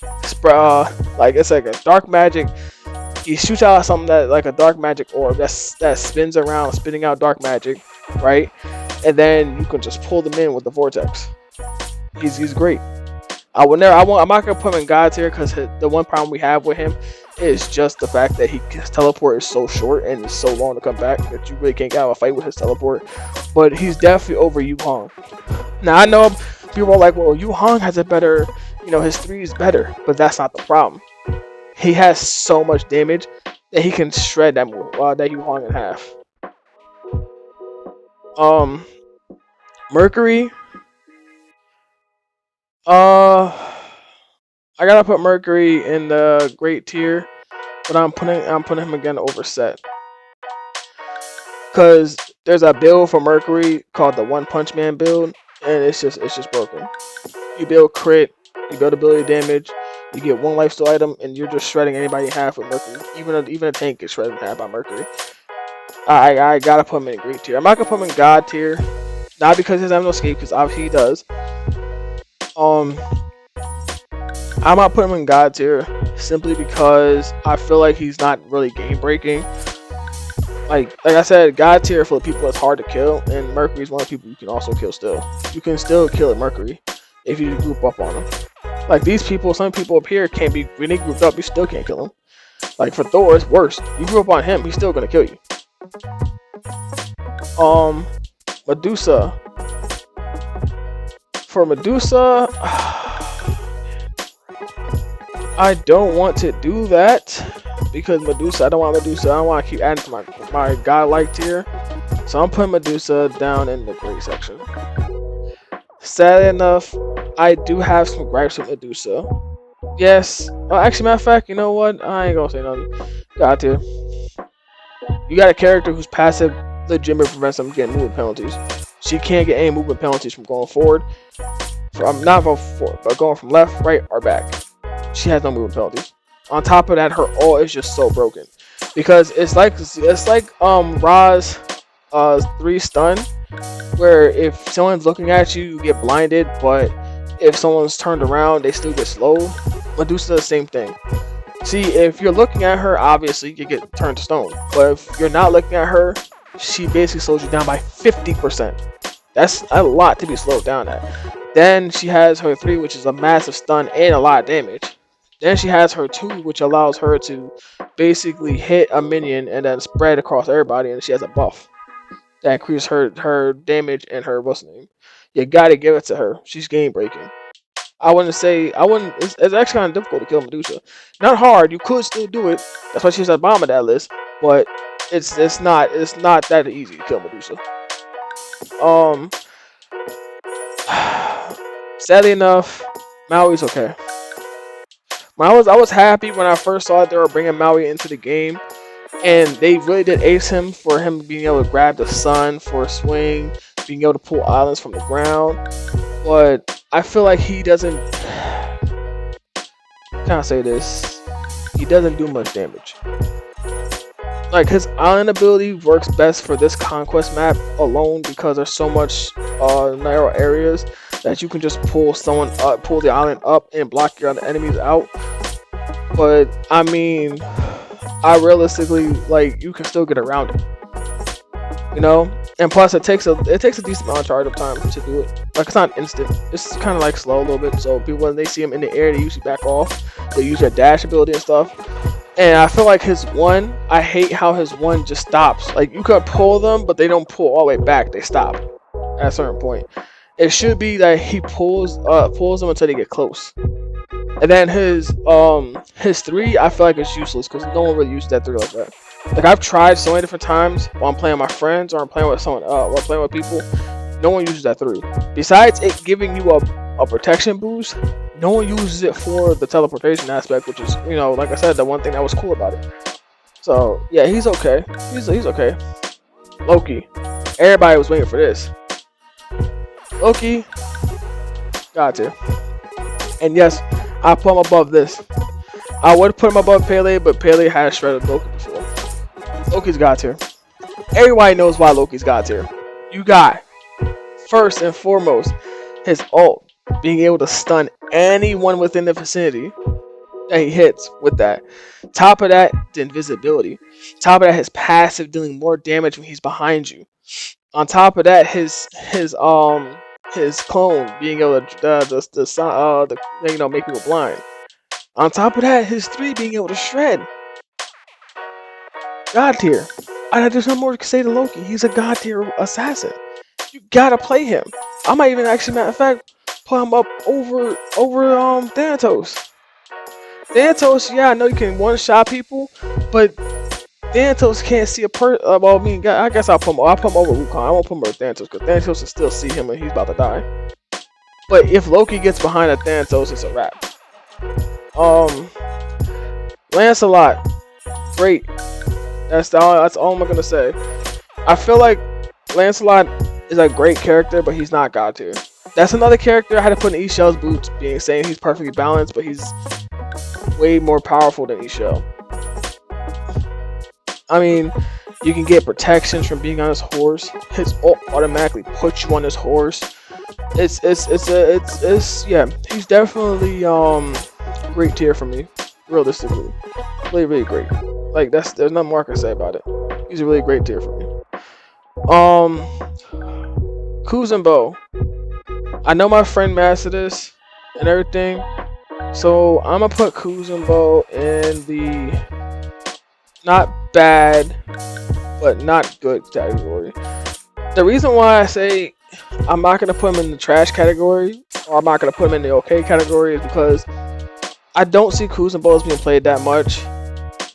like it's like a dark magic. He shoots out something that like a dark magic orb that spins around, spinning out dark magic, right? And then you can just pull them in with the vortex. He's great. I'm not gonna put him in God tier because the one problem we have with him is just the fact that his teleport is so short and it's so long to come back that you really can't get out of a fight with his teleport. But he's definitely over Yu Hong. Now I know people are like, well, Yu Hong has a better, his 3 is better, but that's not the problem. He has so much damage that he can shred that Yu Hong in half. Mercury. I gotta put Mercury in the great tier, but I'm putting him again over Set. Cause there's a build for Mercury called the One Punch Man build, and it's just broken. You build crit, you build ability damage, you get 1 lifesteal item, and you're just shredding anybody in half with Mercury. Even a tank gets shredded in half by Mercury. I gotta put him in great tier. I'm not gonna put him in God tier, not because he doesn't have no escape, because obviously he does. I'm not putting him in God tier simply because I feel like he's not really game breaking. Like I said, God tier for the people that's hard to kill, and Mercury is one of the people you can also kill still. You can still kill Mercury if you group up on him. Like these people, some people up here can't be, when they grouped up, you still can't kill him. Like for Thor, it's worse. You group up on him, he's still gonna kill you. Medusa. For Medusa, I don't want to do that because Medusa. I don't want Medusa. I don't want to keep adding to my godlike tier. So I'm putting Medusa down in the great section. Sadly enough, I do have some gripes with Medusa. Yes. Actually, matter of fact, you know what? I ain't gonna say nothing. God tier. You got a character whose passive legitimately prevents them from getting movement penalties. She can't get any movement penalties from going forward. Not from forward, but going from left, right, or back. She has no movement penalties. On top of that, her ult is just so broken because it's like Ra's 3 stun, where if someone's looking at you, you get blinded, but if someone's turned around, they still get slowed. Medusa does the same thing. See, if you're looking at her, obviously you get turned to stone, but if you're not looking at her, she basically slows you down by 50%. That's a lot to be slowed down at. Then she has her 3, which is a massive stun and a lot of damage. Then she has her 2, which allows her to basically hit a minion and then spread across everybody, and she has a buff that increases her damage and her what's the name. You gotta give it to her. She's game breaking. It's actually kind of difficult to kill Medusa. Not hard. You could still do it. That's why she's at the bottom of that list. But it's not that easy to kill Medusa. Sadly enough, Maui's okay. I was happy when I first saw that they were bringing Maui into the game, and they really did ace him for him being able to grab the sun for a swing, being able to pull islands from the ground. But I feel like he doesn't. Can I say this? He doesn't do much damage. Like his island ability works best for this conquest map alone because there's so much narrow areas that you can just pull the island up and block your other enemies out. But I mean, I realistically, like, you can still get around it, and plus it takes a decent amount of charge up time to do it. Like, it's not instant, it's kind of like slow a little bit, so people, when they see him in the air, they usually back off. They use their dash ability and stuff. And I feel like his 1, I hate how his 1 just stops. Like, you could pull them, but they don't pull all the way back, they stop at a certain point. It should be that he pulls them until they get close. And then his 3, I feel like it's useless because no one really uses that 3 like that. Like, I've tried so many different times while I'm playing with my friends or I'm playing with someone while I'm playing with people. No one uses that 3. Besides it giving you a protection boost, no one uses it for the teleportation aspect, which is, like I said, the one thing that was cool about it. So yeah, he's okay. He's okay. Loki. Everybody was waiting for this. Loki. God tier. And yes, I put him above this. I would put him above Pele, but Pele has shredded Loki before. Loki's God tier. Everybody knows why Loki's God tier. You got, first and foremost, his ult, being able to stun anyone within the vicinity that he hits with that. Top of that, the invisibility. Top of that, his passive dealing more damage when he's behind you. On top of that, his clone being able to make people blind. On top of that, his 3 being able to shred. God tier. There's no more to say to Loki. He's a God tier assassin. You gotta play him. I might even actually, matter of fact, put him up over Thanatos. Thanatos, yeah, I know you can one shot people, but Thanatos can't see a well, I mean, I guess I'll put him over Wukong. I won't put him over Thanatos because Thanatos can still see him and he's about to die. But if Loki gets behind a Thanatos, it's a wrap. Lancelot, great. That's all I'm gonna say. I feel like Lancelot is a great character, but he's not God tier. That's another character I had to put in Eshell's boots, saying he's perfectly balanced, but he's way more powerful than Eshell. I mean, you can get protections from being on his horse. His ult automatically puts you on his horse. Yeah. He's definitely great tier for me, realistically. Really, really great. Like there's nothing more I can say about it. He's a really great tier for me. Kuzenbo. I know my friend mastered this and everything, so I'm gonna put Kuzenbo in the not bad but not good category. The reason why I say I'm not gonna put him in the trash category or I'm not gonna put him in the okay category is because I don't see Kuzenbo as being played that much,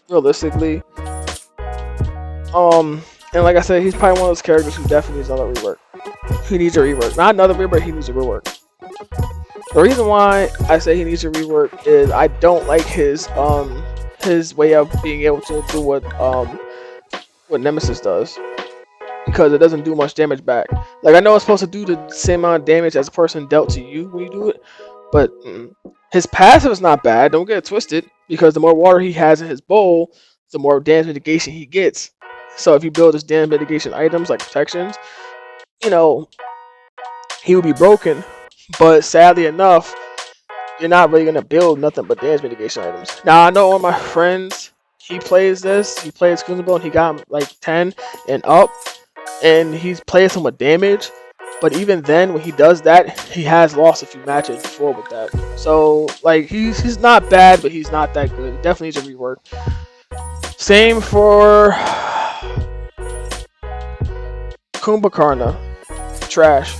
realistically. And like I said, he's probably one of those characters who definitely needs another rework. He needs a rework. Not another rework, he needs a rework. The reason why I say he needs a rework is I don't like his way of being able to do what Nemesis does. Because it doesn't do much damage back. Like I know it's supposed to do the same amount of damage as a person dealt to you when you do it, but his passive is not bad. Don't get it twisted, because the more water he has in his bowl, the more damage mitigation he gets. So if you build his damage mitigation items like protections, you know, he would be broken. But sadly enough, you're not really gonna build nothing but damage mitigation items. Now I know one of my friends, he plays Kuzenbo and he got like 10 and up, and he's playing some with damage. But even then, when he does that, he has lost a few matches before with that. So like he's not bad, but he's not that good. He definitely needs a rework. Same for Kumbhakarna. Trash.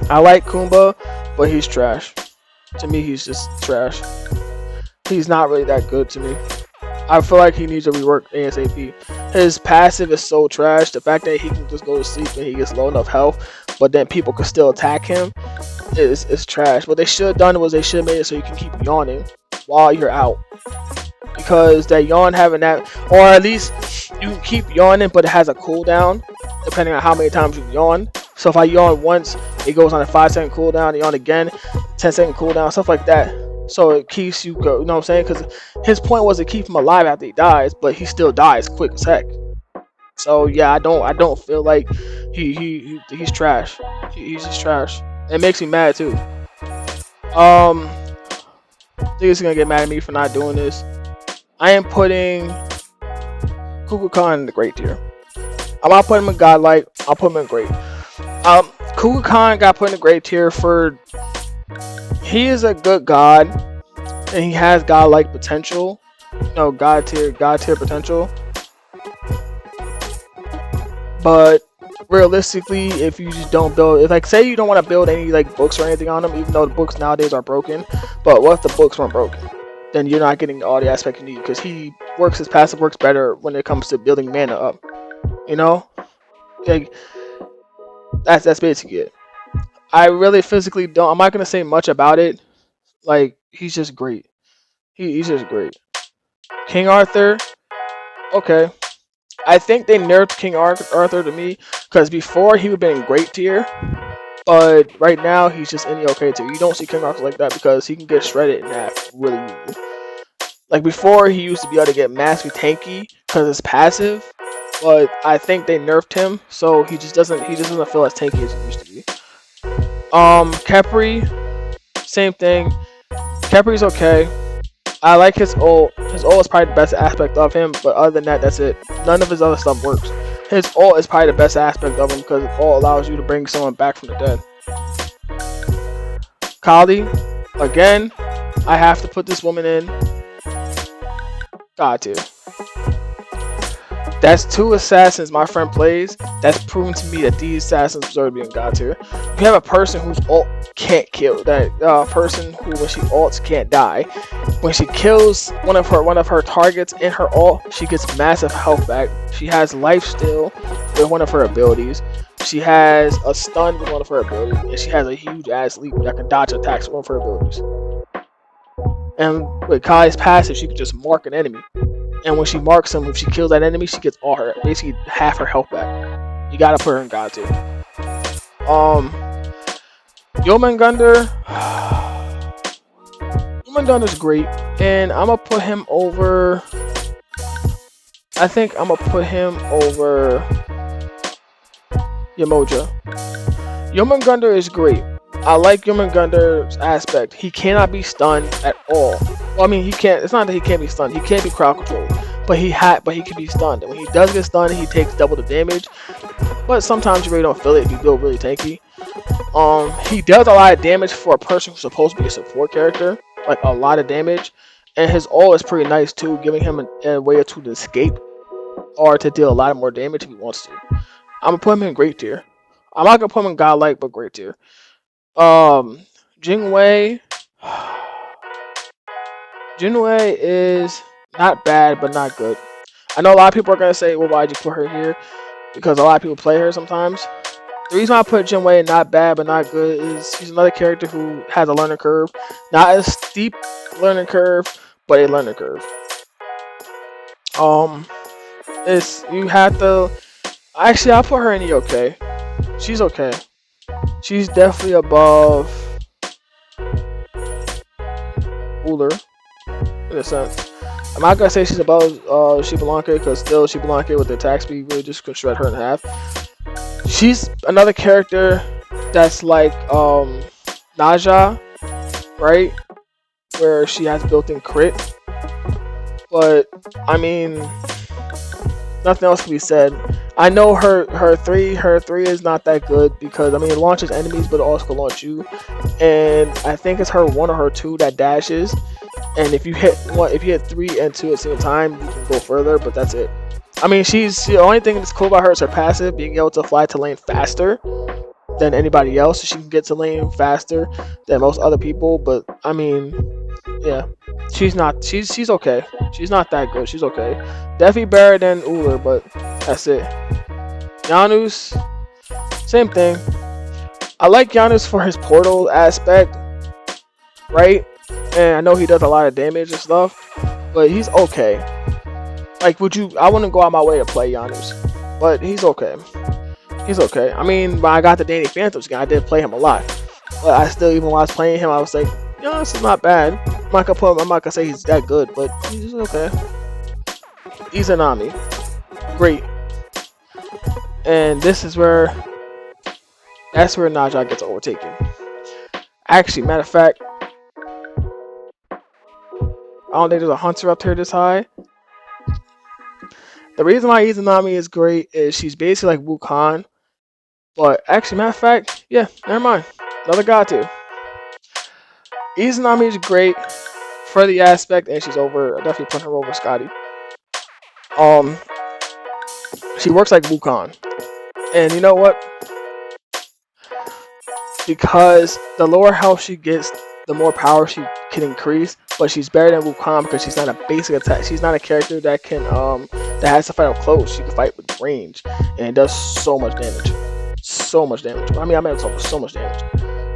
I like Kumba, but he's trash. To me, he's just trash. He's not really that good to me. I feel like he needs to rework ASAP. His passive is so trash. The fact that he can just go to sleep and he gets low enough health, but then people can still attack him, is trash. What they should have done was they should have made it so you can keep yawning while you're out. Because that yawn having that, or at least you can keep yawning, but it has a cooldown depending on how many times you yawn. So if I yawn once, it goes on a 5-second cooldown. Yawn again, 10-second cooldown, stuff like that. So it keeps you go. You know what I'm saying? Because his point was to keep him alive after he dies, but he still dies quick as heck. So yeah, I don't feel like he's trash. He's just trash. It makes me mad too. Niggas gonna get mad at me for not doing this. I am putting Kukulkan in the great tier. I'm not putting him in godlike. I'll put him in great. Kukulkan got put in the great tier for he is a good god and he has godlike potential. You know, god tier potential. But realistically, if you just don't build, if like say you don't want to build any like books or anything on them, even though the books nowadays are broken, but what if the books weren't broken? Then you're not getting all the aspect you need, because his passive works better when it comes to building mana up. You know, like that's basically it. I really physically don't. I'm not gonna say much about it. Like he's just great. He's just great. King Arthur, okay. I think they nerfed King Arthur to me because before he would have been in great tier, But right now, he's just in the okay tier. You don't see King Arthur like that because he can get shredded in half really easily. Like before, he used to be able to get massively tanky because it's passive, but I think they nerfed him, so he just doesn't feel as tanky as he used to be. Capri, same thing. Capri's okay. I like his ult. His ult is probably the best aspect of him, but other than that, that's it. None of his other stuff works. His ult is probably the best aspect of him because it all allows you to bring someone back from the dead. Kali, again, I have to put this woman in God tier. That's 2 assassins my friend plays. That's proven to me that these assassins deserve to be in God tier. If you have a person whose ult can't kill, that person who when she ults can't die. When she kills one of her targets in her ult, she gets massive health back. She has life steal with one of her abilities. She has a stun with one of her abilities, and she has a huge ass leap that can dodge attacks with one of her abilities. And with Kai's passive, she can just mark an enemy. And when she marks him, if she kills that enemy, she gets all her, basically half her health back. You gotta put her in God tier. Yooo. Yooo is great, and I'm gonna put him over. I think I'm gonna put him over Yamoja. Yooo is great. I like Yooo aspect. He cannot be stunned at all. Well, I mean, he can't. It's not that he can't be stunned. He can't be crowd controlled, but he can be stunned. And when he does get stunned, he takes double the damage. But sometimes you really don't feel it if you go really tanky. He does a lot of damage for a person who's supposed to be a support character, like a lot of damage. And his ult is pretty nice too, giving him a way to escape or to deal a lot more damage if he wants to. I'm gonna put him in great tier. I'm not gonna put him in godlike, but great tier. Jingwei. Jingwei is not bad, but not good. I know a lot of people are gonna say, "Well, why'd you put her here?" Because a lot of people play her sometimes. The reason I put Jingwei not bad but not good is she's another character who has a learning curve. Not a steep learning curve, but a learning curve. It's you have to. Actually, I'll put her in the okay. She's okay. She's definitely above Uller in a sense. I'm not gonna say she's above Shibalanke because still Shibalanke with the attack speed really just could shred her in half. She's another character that's like Naja, right? Where she has built-in crit. But I mean, nothing else can be said. I know her three is not that good because I mean it launches enemies, but it also can launch you. And I think it's her 1 or her 2 that dashes. And if you hit 3 and 2 at the same time, you can go further. But that's it. I mean, the only thing that's cool about her is her passive, being able to fly to lane faster than anybody else. She can get to lane faster than most other people. But I mean, yeah, she's okay. She's not that good. She's okay. Definitely better than Uller, but that's it. Janus, same thing. I like Janus for his portal aspect, right? And I know he does a lot of damage and stuff, but he's okay. Like, I wouldn't go out my way to play Janus, but he's okay. He's okay. I mean, when I got the Danny Phantoms game, I did play him a lot, but I still, even when I was playing him, I was like, Janus is not bad. I'm not gonna say he's that good, but he's okay. Izanami, great. And this is that's where Naja gets overtaken. Actually, matter of fact, I don't think there's a hunter up here this high. The reason why Izanami is great is she's basically like Wukong. But actually, matter of fact, yeah, never mind. Another god tier. Izanami is great for the aspect, and she's definitely putting her over Scotty. She works like Wukong. And you know what? Because the lower health she gets, the more power she can increase. But she's better than Wukong because she's not a basic attack. She's not a character that can that has to fight up close. She can fight with range, and it does so much damage. So much damage. I mean, I meant so much damage.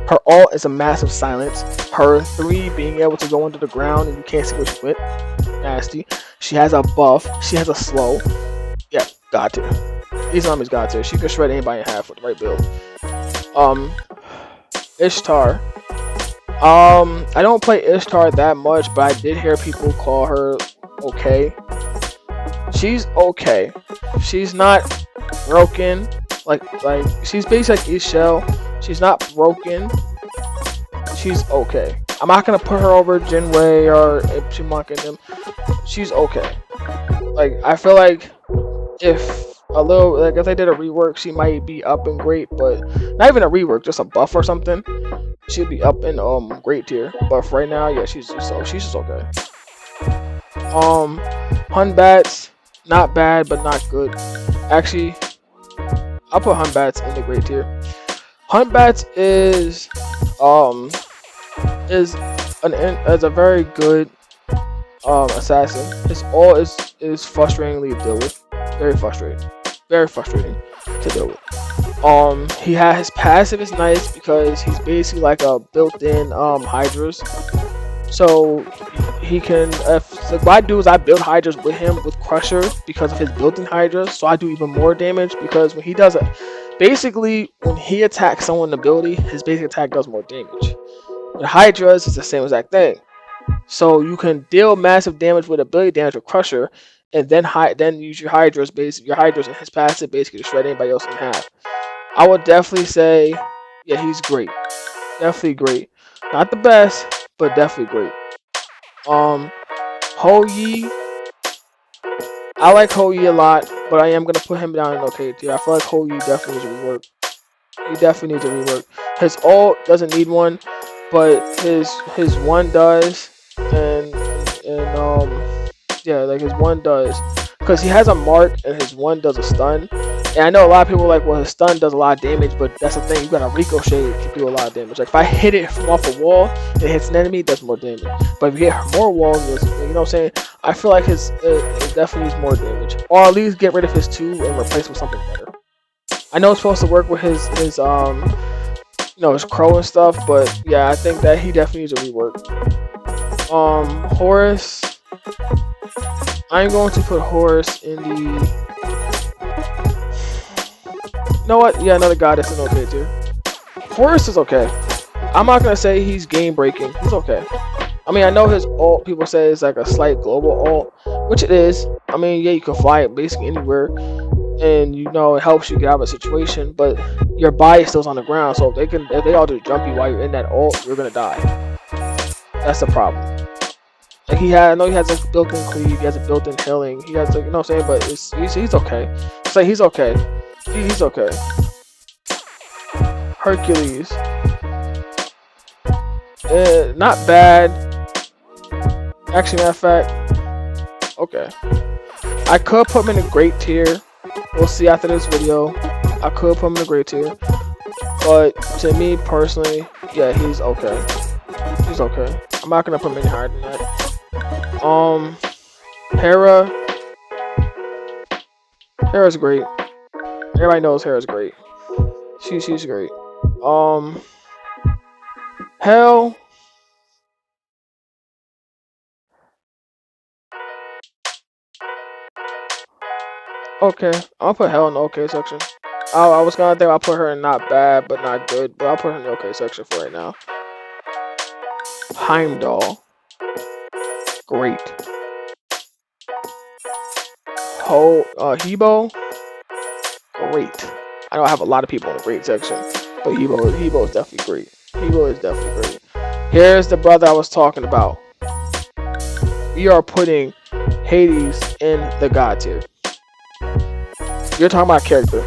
Her ult is a massive silence. Her 3 being able to go under the ground and you can't see what she went. Nasty. She has a buff. She has a slow. Yeah, god tier. Izanami's god tier. She can shred anybody in half with the right build. Ishtar. I don't play Ishtar that much, but I did hear people call her okay. She's okay. She's not broken. Like she's basically like Ishel. She's not broken. She's okay. I'm not gonna put her over Jinwei or Ichimonk and them. She's okay. Like I feel like if they did a rework, she might be up in great, but not even a rework, just a buff or something. She'd be up in great tier. But for right now, yeah, she's just okay. Hunbats, not bad but not good. Actually, I'll put Hunbats in the great tier. Hunbats is a very good assassin. His ult is frustratingly to deal with. Very frustrating. Very frustrating to deal with. His passive is nice because he's basically like a built-in Hydras. So he can, what I do is I build Hydras with him with Crusher because of his built-in Hydras. So I do even more damage because when he does it, basically when he attacks someone ability, his basic attack does more damage. With Hydras, it's the same exact thing. So you can deal massive damage with ability damage with Crusher, and then use your Hydras and his passive basically to shred anybody else in half. I would definitely say, yeah, he's great. Definitely great. Not the best, but definitely great. Ho Yi. I like Ho Yi a lot, but I am gonna put him down in okay tier. I feel like Ho Yi definitely needs a rework. He definitely needs a rework. His ult doesn't need one, but his one does, and yeah, like his one does, because he has a mark and his one does a stun. And I know a lot of people are like, well, his stun does a lot of damage, but that's the thing, you gotta ricochet to do a lot of damage. Like if I hit it from off a wall and it hits an enemy, it does more damage. But if you hit more walls, you know what I'm saying? I feel like it definitely needs more damage, or at least get rid of his 2 and replace with something better. I know it's supposed to work with his his crow and stuff, but yeah, I think that he definitely needs a rework. Horus. I'm going to put Horus in the. You know what? Yeah, another god that's an okay tier. Horus is okay. I'm not gonna say he's game breaking. He's okay. I mean, I know his ult, people say it's like a slight global ult, which it is. I mean, yeah, you can fly it basically anywhere, and it helps you get out of a situation. But your body still's on the ground, so if they all just jump you while you're in that ult, you're gonna die. That's the problem. Like I know he has a built-in cleave, he has a built-in healing, he has you know what I'm saying, but he's okay. It's like he's okay. He's okay. Hercules. Not bad. Actually, matter of fact, okay. I could put him in a great tier. We'll see after this video. I could put him in a great tier. But to me personally, yeah, he's okay. He's okay. I'm not gonna put him any higher than that. Hera's great. Everybody knows Hera's great. She's great. Hell. Okay, I'll put Hell in the okay section. I was gonna think I'll put her in not bad but not good, but I'll put her in the okay section for right now. Heimdall. Great. Hebo. Great. I know I have a lot of people in the great section, but Hebo is definitely great. Hebo is definitely great. Here's the brother I was talking about. We are putting Hades in the god tier. You're talking about character.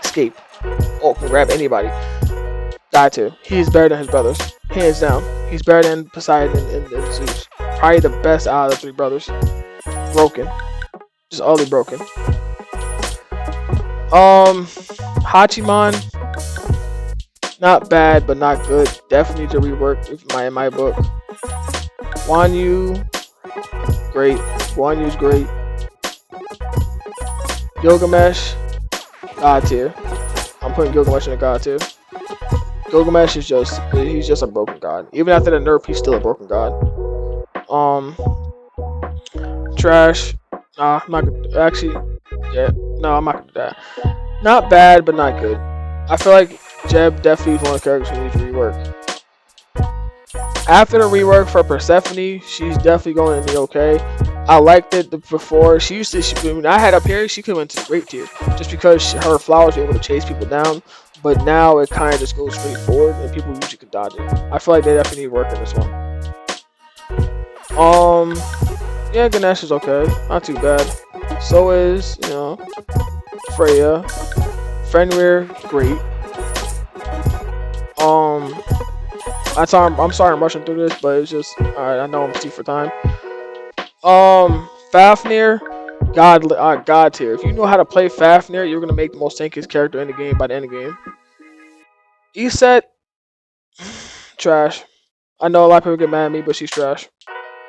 Escape. Oh, can grab anybody. God tier. He's better than his brothers. Hands down. He's better than Poseidon and Zeus. Probably the best out of the 3 brothers. Broken. Just utterly broken. Hachiman. Not bad, but not good. Definitely to rework in my book. Wanyu. Great. Wanyu's great. Gilgamesh. God tier. I'm putting Gilgamesh in the god tier. Gilgamesh is he's just a broken god. Even after the nerf, he's still a broken god. Trash. Nah, I'm not gonna, actually, yeah, no, I'm not gonna do that. Not bad, but not good. I feel like Jeb definitely is one of the characters who needs to rework. After the rework for Persephone, she's definitely going in the okay. I liked it before. She used to. When I had up here, she could have went to the great tier just because her flowers were able to chase people down. But now it kind of just goes straight forward, and people usually can dodge it. I feel like they definitely need work in this one. Yeah, Ganesh is okay, not too bad. So is, you know, Freya, Fenrir, great. I'm sorry I'm rushing through this, but it's just alright. I know I'm steep for time. Fafnir, God tier. If you know how to play Fafnir, you're gonna make the most tankiest character in the game by the end of the game. Eset, trash. I know a lot of people get mad at me, but she's trash.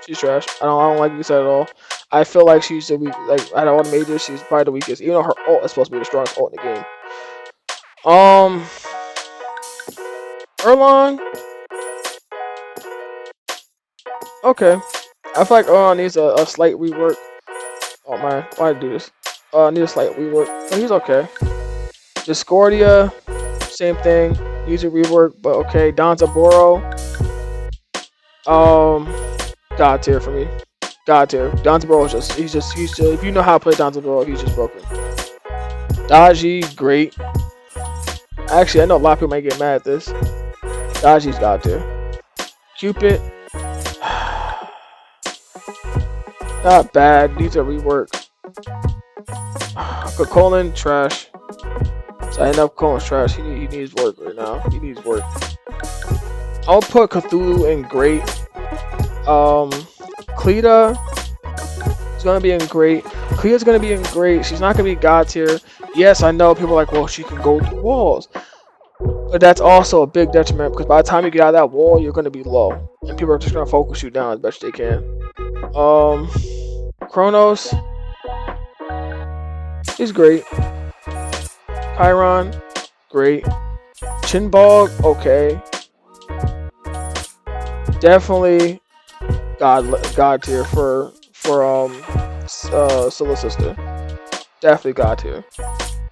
She's trash. I don't like Eset at all. I feel like she's the weak. Like out of all the mages, she's probably the weakest. Even though her ult is supposed to be the strongest ult in the game. Erlang. Okay. I feel like Erlang needs a slight rework. Oh man, why did I do this? Need a slight rework. But he's okay. Discordia, same thing. Needs a rework, but okay. Danzaboro. God tier for me. God tier. Danzaboro is just he's just if you know how to play Danzaboro, he's just broken. Daji, great. Actually, I know a lot of people might get mad at this. Daji's God tier. Cupid. Not bad. Needs a rework. Colin, trash. So I end up Colin's trash. He needs work right now. He needs work. I'll put Cthulhu in great. Cleta is gonna be in great. Cleta's gonna be in great. She's not gonna be God tier. Yes, I know people are like, well, she can go through walls. But that's also a big detriment because by the time you get out of that wall, you're gonna be low. And people are just gonna focus you down as best they can. Kronos. He's great. Chiron, great. Chinbog, okay. Definitely God tier for Scylla sister. Definitely God tier.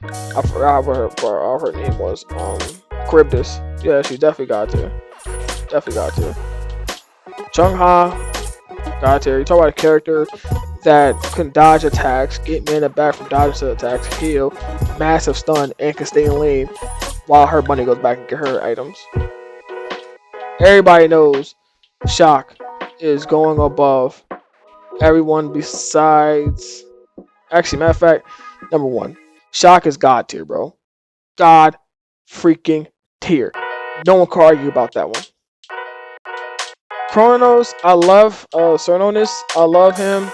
I forgot what her name was. Charybdis. Yeah, she's definitely God tier. Definitely God tier. Chungha, God tier. You talk about a character that can dodge attacks, get mana back from dodging attacks, heal, massive stun, and can stay in lane while her bunny goes back and get her items. Everybody knows Shock is going above everyone besides. Actually, matter of fact, number one, Shock is God tier, bro. God freaking tier. No one can argue about that one. Kronos, I love Cernonis. I love him.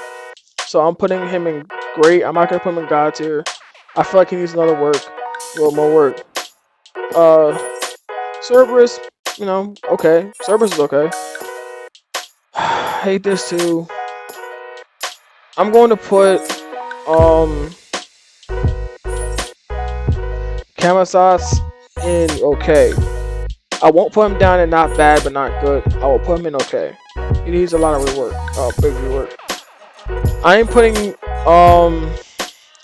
So I'm putting him in great. I'm not gonna put him in God tier. I feel like he needs another work. A little more work. Cerberus, you know, okay. Cerberus is okay. I hate this too. I'm going to put Kamasas in okay. I won't put him down in not bad but not good. I will put him in okay. He needs a lot of rework. Big rework. I ain't putting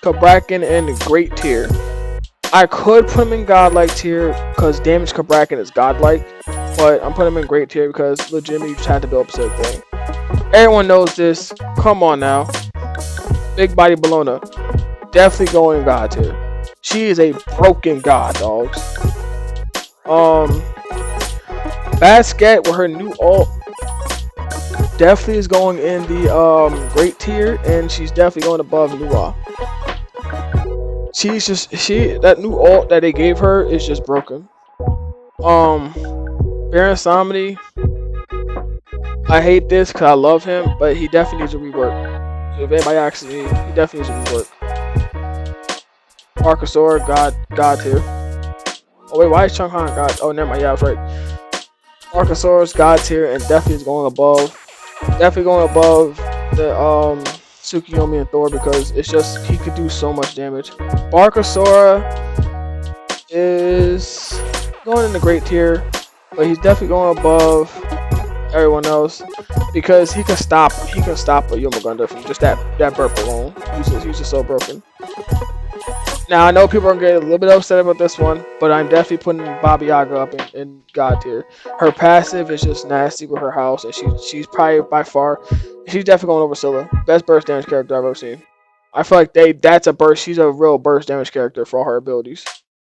Kabrakan in great tier. I could put him in godlike tier because damage Kabrakan is godlike, but I'm putting him in great tier because legitimately you just had to build up a certain thing. Everyone knows this. Come on now. Big body Bologna. Definitely going God tier. She is a broken god, dogs. Basket with her new ult definitely is going in the great tier, and she's definitely going above Lua. That new ult that they gave her is just broken. Baron Samedi, I hate this because I love him, but he definitely needs a rework. If anybody asks me, he definitely needs a rework. Archosaur, God tier. Oh wait, why is Chunghan God? Oh, never mind. Yeah, I was right. Archosaurus, God tier, and definitely is going above. Definitely going above the Tsukiyomi and Thor because it's just he could do so much damage. Archosaur is going in the great tier, but he's definitely going above everyone else because he can stop a Yomagunda from just that burp alone. He's just so broken. Now I know people are getting a little bit upset about this one, but I'm definitely putting Baba Yaga up in God tier. Her passive is just nasty with her house, and she's probably by far she's definitely going over Scylla. Best burst damage character I've ever seen. I feel like that's a burst. She's a real burst damage character for all her abilities.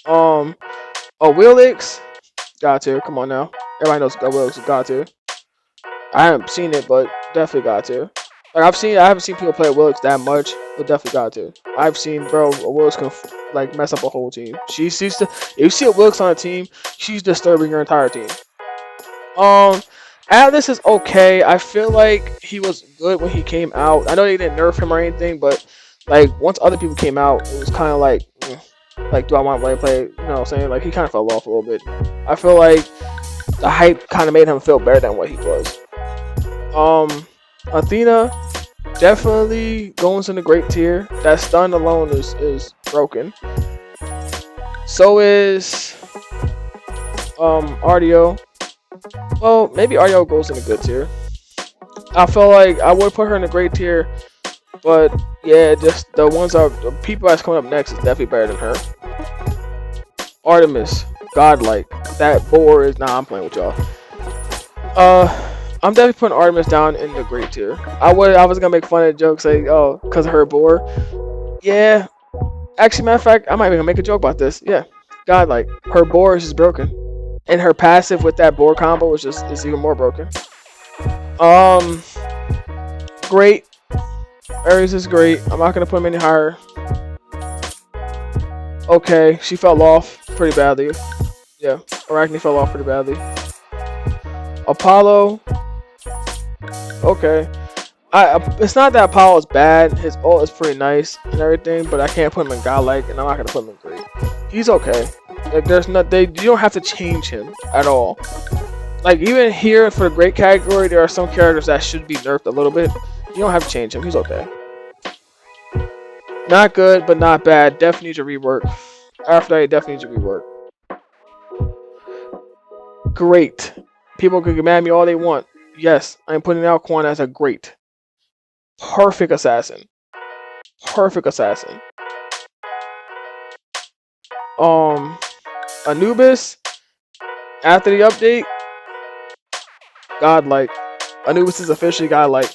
Oh, Willix, God tier. Come on now, everybody knows Willix is God tier. I haven't seen it, but definitely got to. Like I haven't seen people play Willis that much, but definitely got to. I've seen, bro, a Willis can like mess up a whole team. She sees the if you see a Willis on a team, she's disturbing your entire team. Atlas is okay. I feel like he was good when he came out. I know they didn't nerf him or anything, but like once other people came out, it was kind of like, like do I want to play? You know what I'm saying? Like he kind of fell off a little bit. I feel like the hype kind of made him feel better than what he was. Athena definitely goes in the great tier. That stun alone is broken. So is Ardio. Well, maybe Ardio goes in the good tier. I feel like I would put her in the great tier, but yeah, just the people that's coming up next is definitely better than her. Artemis, godlike. That boar is I'm playing with y'all. I'm definitely putting Artemis down in the great tier. I was gonna make fun of the joke, say, oh, because of her boar. Yeah, actually, matter of fact, I might even make a joke about this. Yeah, God, like her boar is just broken, and her passive with that boar combo is even more broken. Great. Ares is great. I'm not gonna put him any higher. Okay, she fell off pretty badly. Yeah, Arachne fell off pretty badly. Apollo. Okay. It's not that Apollo is bad. His ult is pretty nice and everything, but I can't put him in godlike, and I'm not gonna put him in great. He's okay. Like you don't have to change him at all. Like even here for the great category, there are some characters that should be nerfed a little bit. You don't have to change him. He's okay. Not good, but not bad. Definitely needs a rework. After that, definitely needs a rework. Great. People can get mad at me all they want. Yes, I'm putting Alcorn as a great. Perfect assassin. Perfect assassin. Anubis, after the update, godlike. Anubis is officially godlike.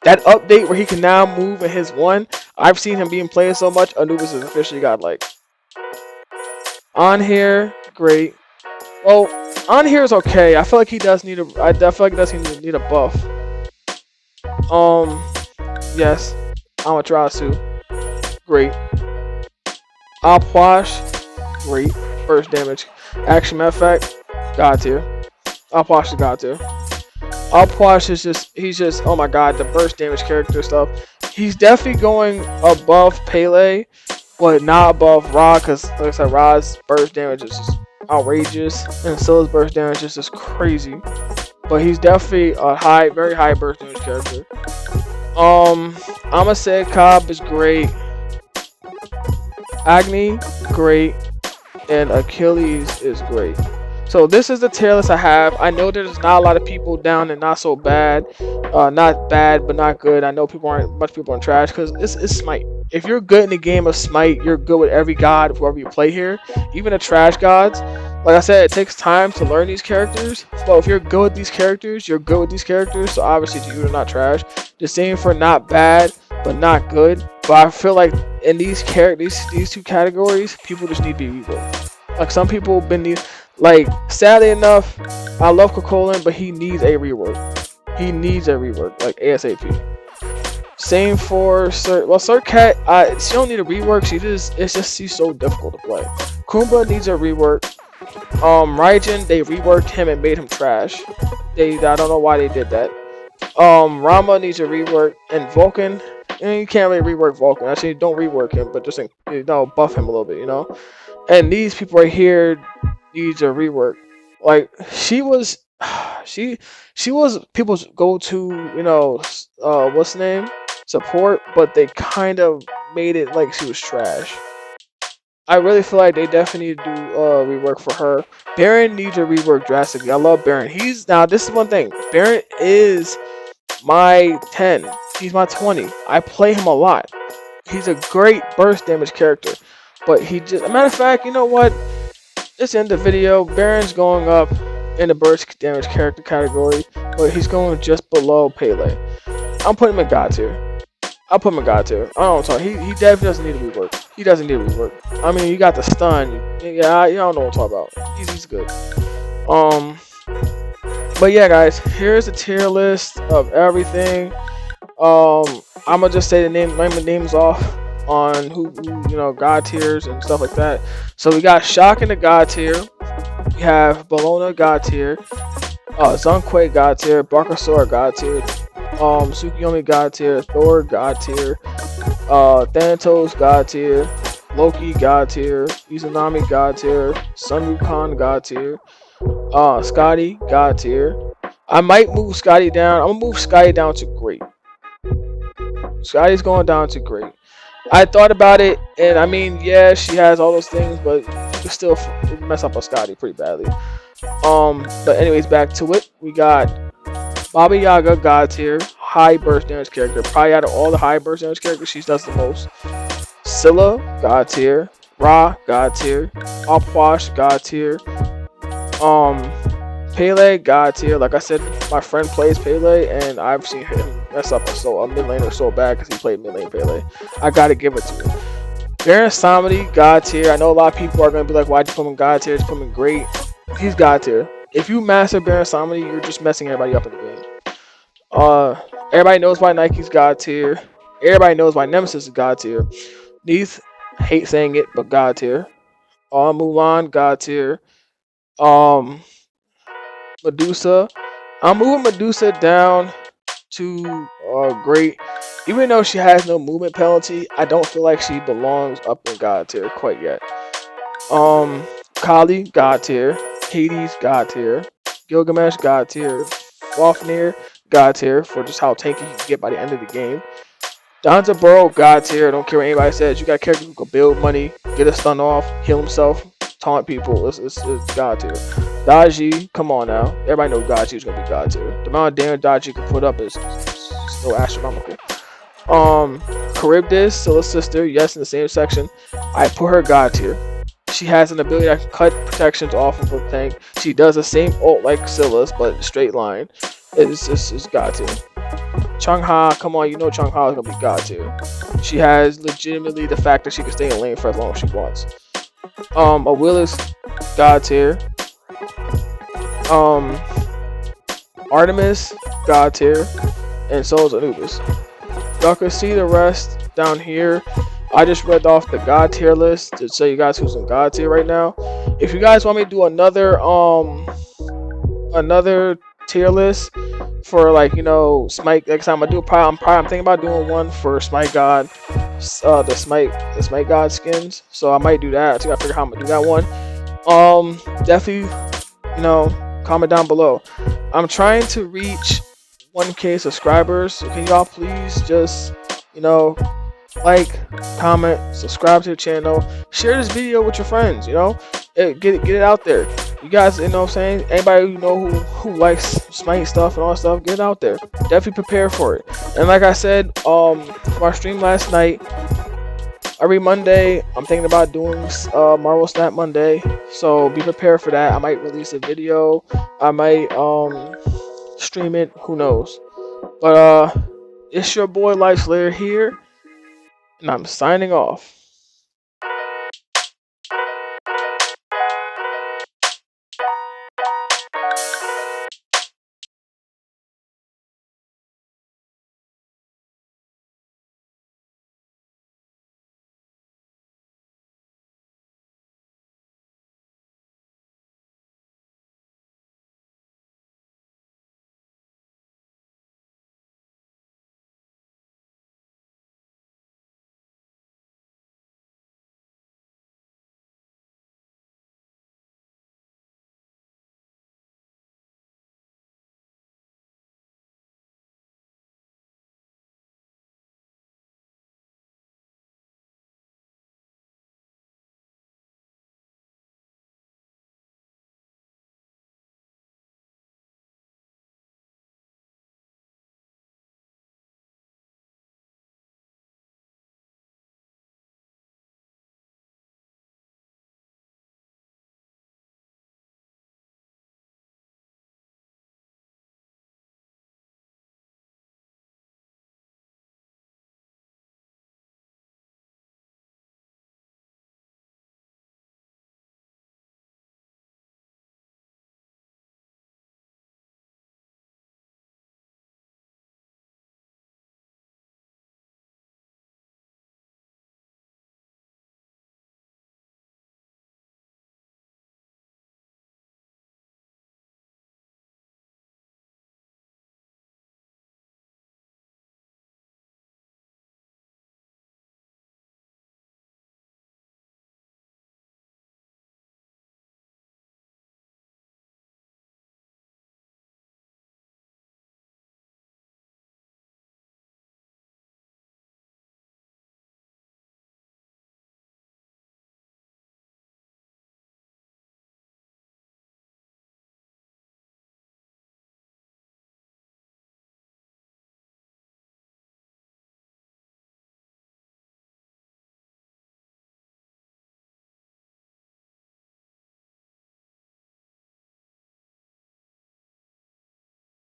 That update where he can now move in his one, I've seen him being played so much, Anubis is officially godlike. On here, great. Well, on here is okay. I feel like he does need need a buff. Yes. Amaterasu, great. Alpwash, great. Burst damage. Action effect, god tier. Alpwash is god tier. Alpwash is he's just, oh my god, the burst damage character stuff. He's definitely going above Pele, but not above Ra, because like I said, Ra's burst damage is just outrageous, and Scylla's burst damage is just crazy. But he's definitely a very high burst damage character. I'ma say Cobb is great. Agni, great. And Achilles is great. So this is the tier list I have. I know there's not a lot of people down and not so bad. Not bad, but not good. I know much people aren't trash because this is Smite. If you're good in the game of Smite, you're good with every god, whoever you play here. Even the trash gods. Like I said, it takes time to learn these characters. But if you're good with these characters, you're good with these characters. So obviously you're not trash. The same for not bad, but not good. But I feel like in these two categories, people just need to be reworked. Like some people like sadly enough, I love Kokolin, but he needs a rework. He needs a rework, like ASAP. Same for Sir Cat. She don't need a rework. She's so difficult to play. Kumba needs a rework. Raijin, they reworked him and made him trash. I don't know why they did that. Rama needs a rework, and Vulcan, you can't really rework Vulcan. Actually, don't rework him, but just buff him a little bit, And these people right here needs a rework. Like she was people's go-to, what's the name? Support, but they kind of made it like she was trash. I really feel like they definitely need to do rework for her. Baron needs a rework drastically. I love Baron. This is one thing. Baron is my 10. He's my 20. I play him a lot. He's a great burst damage character. But he just, a matter of fact, you know what? Let's end the video. Baron's going up in the burst damage character category, but he's going just below Pele. I'm putting him in God tier. I'll put him in God tier. I don't know. He definitely doesn't need to rework. He doesn't need to rework. I mean, you got the stun. Yeah, you don't know what I'm talking about. He's good. But yeah, guys, here's a tier list of everything. I'm gonna just say name the names off on who God tiers and stuff like that. So we got Shock in the God tier. We have Bologna God tier. Zunkwe God tier. Barkasaur God tier. Tsukiyomi God tier. Thor God tier. Thanatos God tier. Loki God tier. Izanami God tier. Sun Wukong God tier. Scotty God tier. I might move Scotty down. I'm gonna move Scotty down to great. Scotty's going down to great. I thought about it, and I mean, yeah, she has all those things, but you can still mess up on Scotty pretty badly. But anyways, back to it. We got Baba Yaga God tier, high burst damage character. Probably out of all the high burst damage characters, she does the most. Scylla God tier, Ra God tier, Upwash God tier. Pele God tier. Like I said, my friend plays Pele, and I've seen him mess up a mid laner so bad because he played mid lane Pele. I gotta give it to him. Baron Samedi God tier. I know a lot of people are gonna be like, "Why'd you put him in God tier? Just put him in great." He's God tier. If you master Baron Samedi, you're just messing everybody up in the game. Everybody knows why Nike's God tier. Everybody knows why Nemesis is God tier. Neith, hate saying it, but God tier. Mulan God tier. Um, Medusa. I'm moving Medusa down to great. Even though she has no movement penalty, I don't feel like she belongs up in God tier quite yet. Kali, God tier. Hades, God tier. Gilgamesh, God tier. Fafnir, God tier for just how tanky you can get by the end of the game. Danzaburo, God tier. I don't care what anybody says. You got a character who can build money, get a stun off, heal himself, taunt people. It's God tier. Daji, come on now. Everybody knows Daji is gonna be God tier. The amount of damage Daji can put up is so astronomical. Charybdis, Scylla's sister, yes, in the same section. I put her God tier. She has an ability that can cut protections off of her tank. She does the same ult like Scylla's, but straight line. It's God tier. Changha, come on, you know Changha is gonna be God tier. She has legitimately the fact that she can stay in lane for as long as she wants. A Willis, God tier. Artemis, God tier, and so is Anubis. Y'all can see the rest down here. I just read off the God tier list to show you guys who's in God tier right now. If you guys want me to do another tier list for Smite next time, I'm thinking about doing one for Smite God, the Smite God skins. So I might do that. I gotta figure out how I'm gonna do that one. Definitely, comment down below. I'm trying to reach 1K subscribers. So can y'all please just, like, comment, subscribe to the channel, share this video with your friends, get it out there. You guys, what I'm saying? Anybody who likes Smite stuff and all that stuff, get it out there. Definitely prepare for it. And like I said, for my stream last night, every Monday, I'm thinking about doing Marvel Snap Monday. So be prepared for that. I might release a video. I might stream it. Who knows? But it's your boy Life Slayer here, and I'm signing off.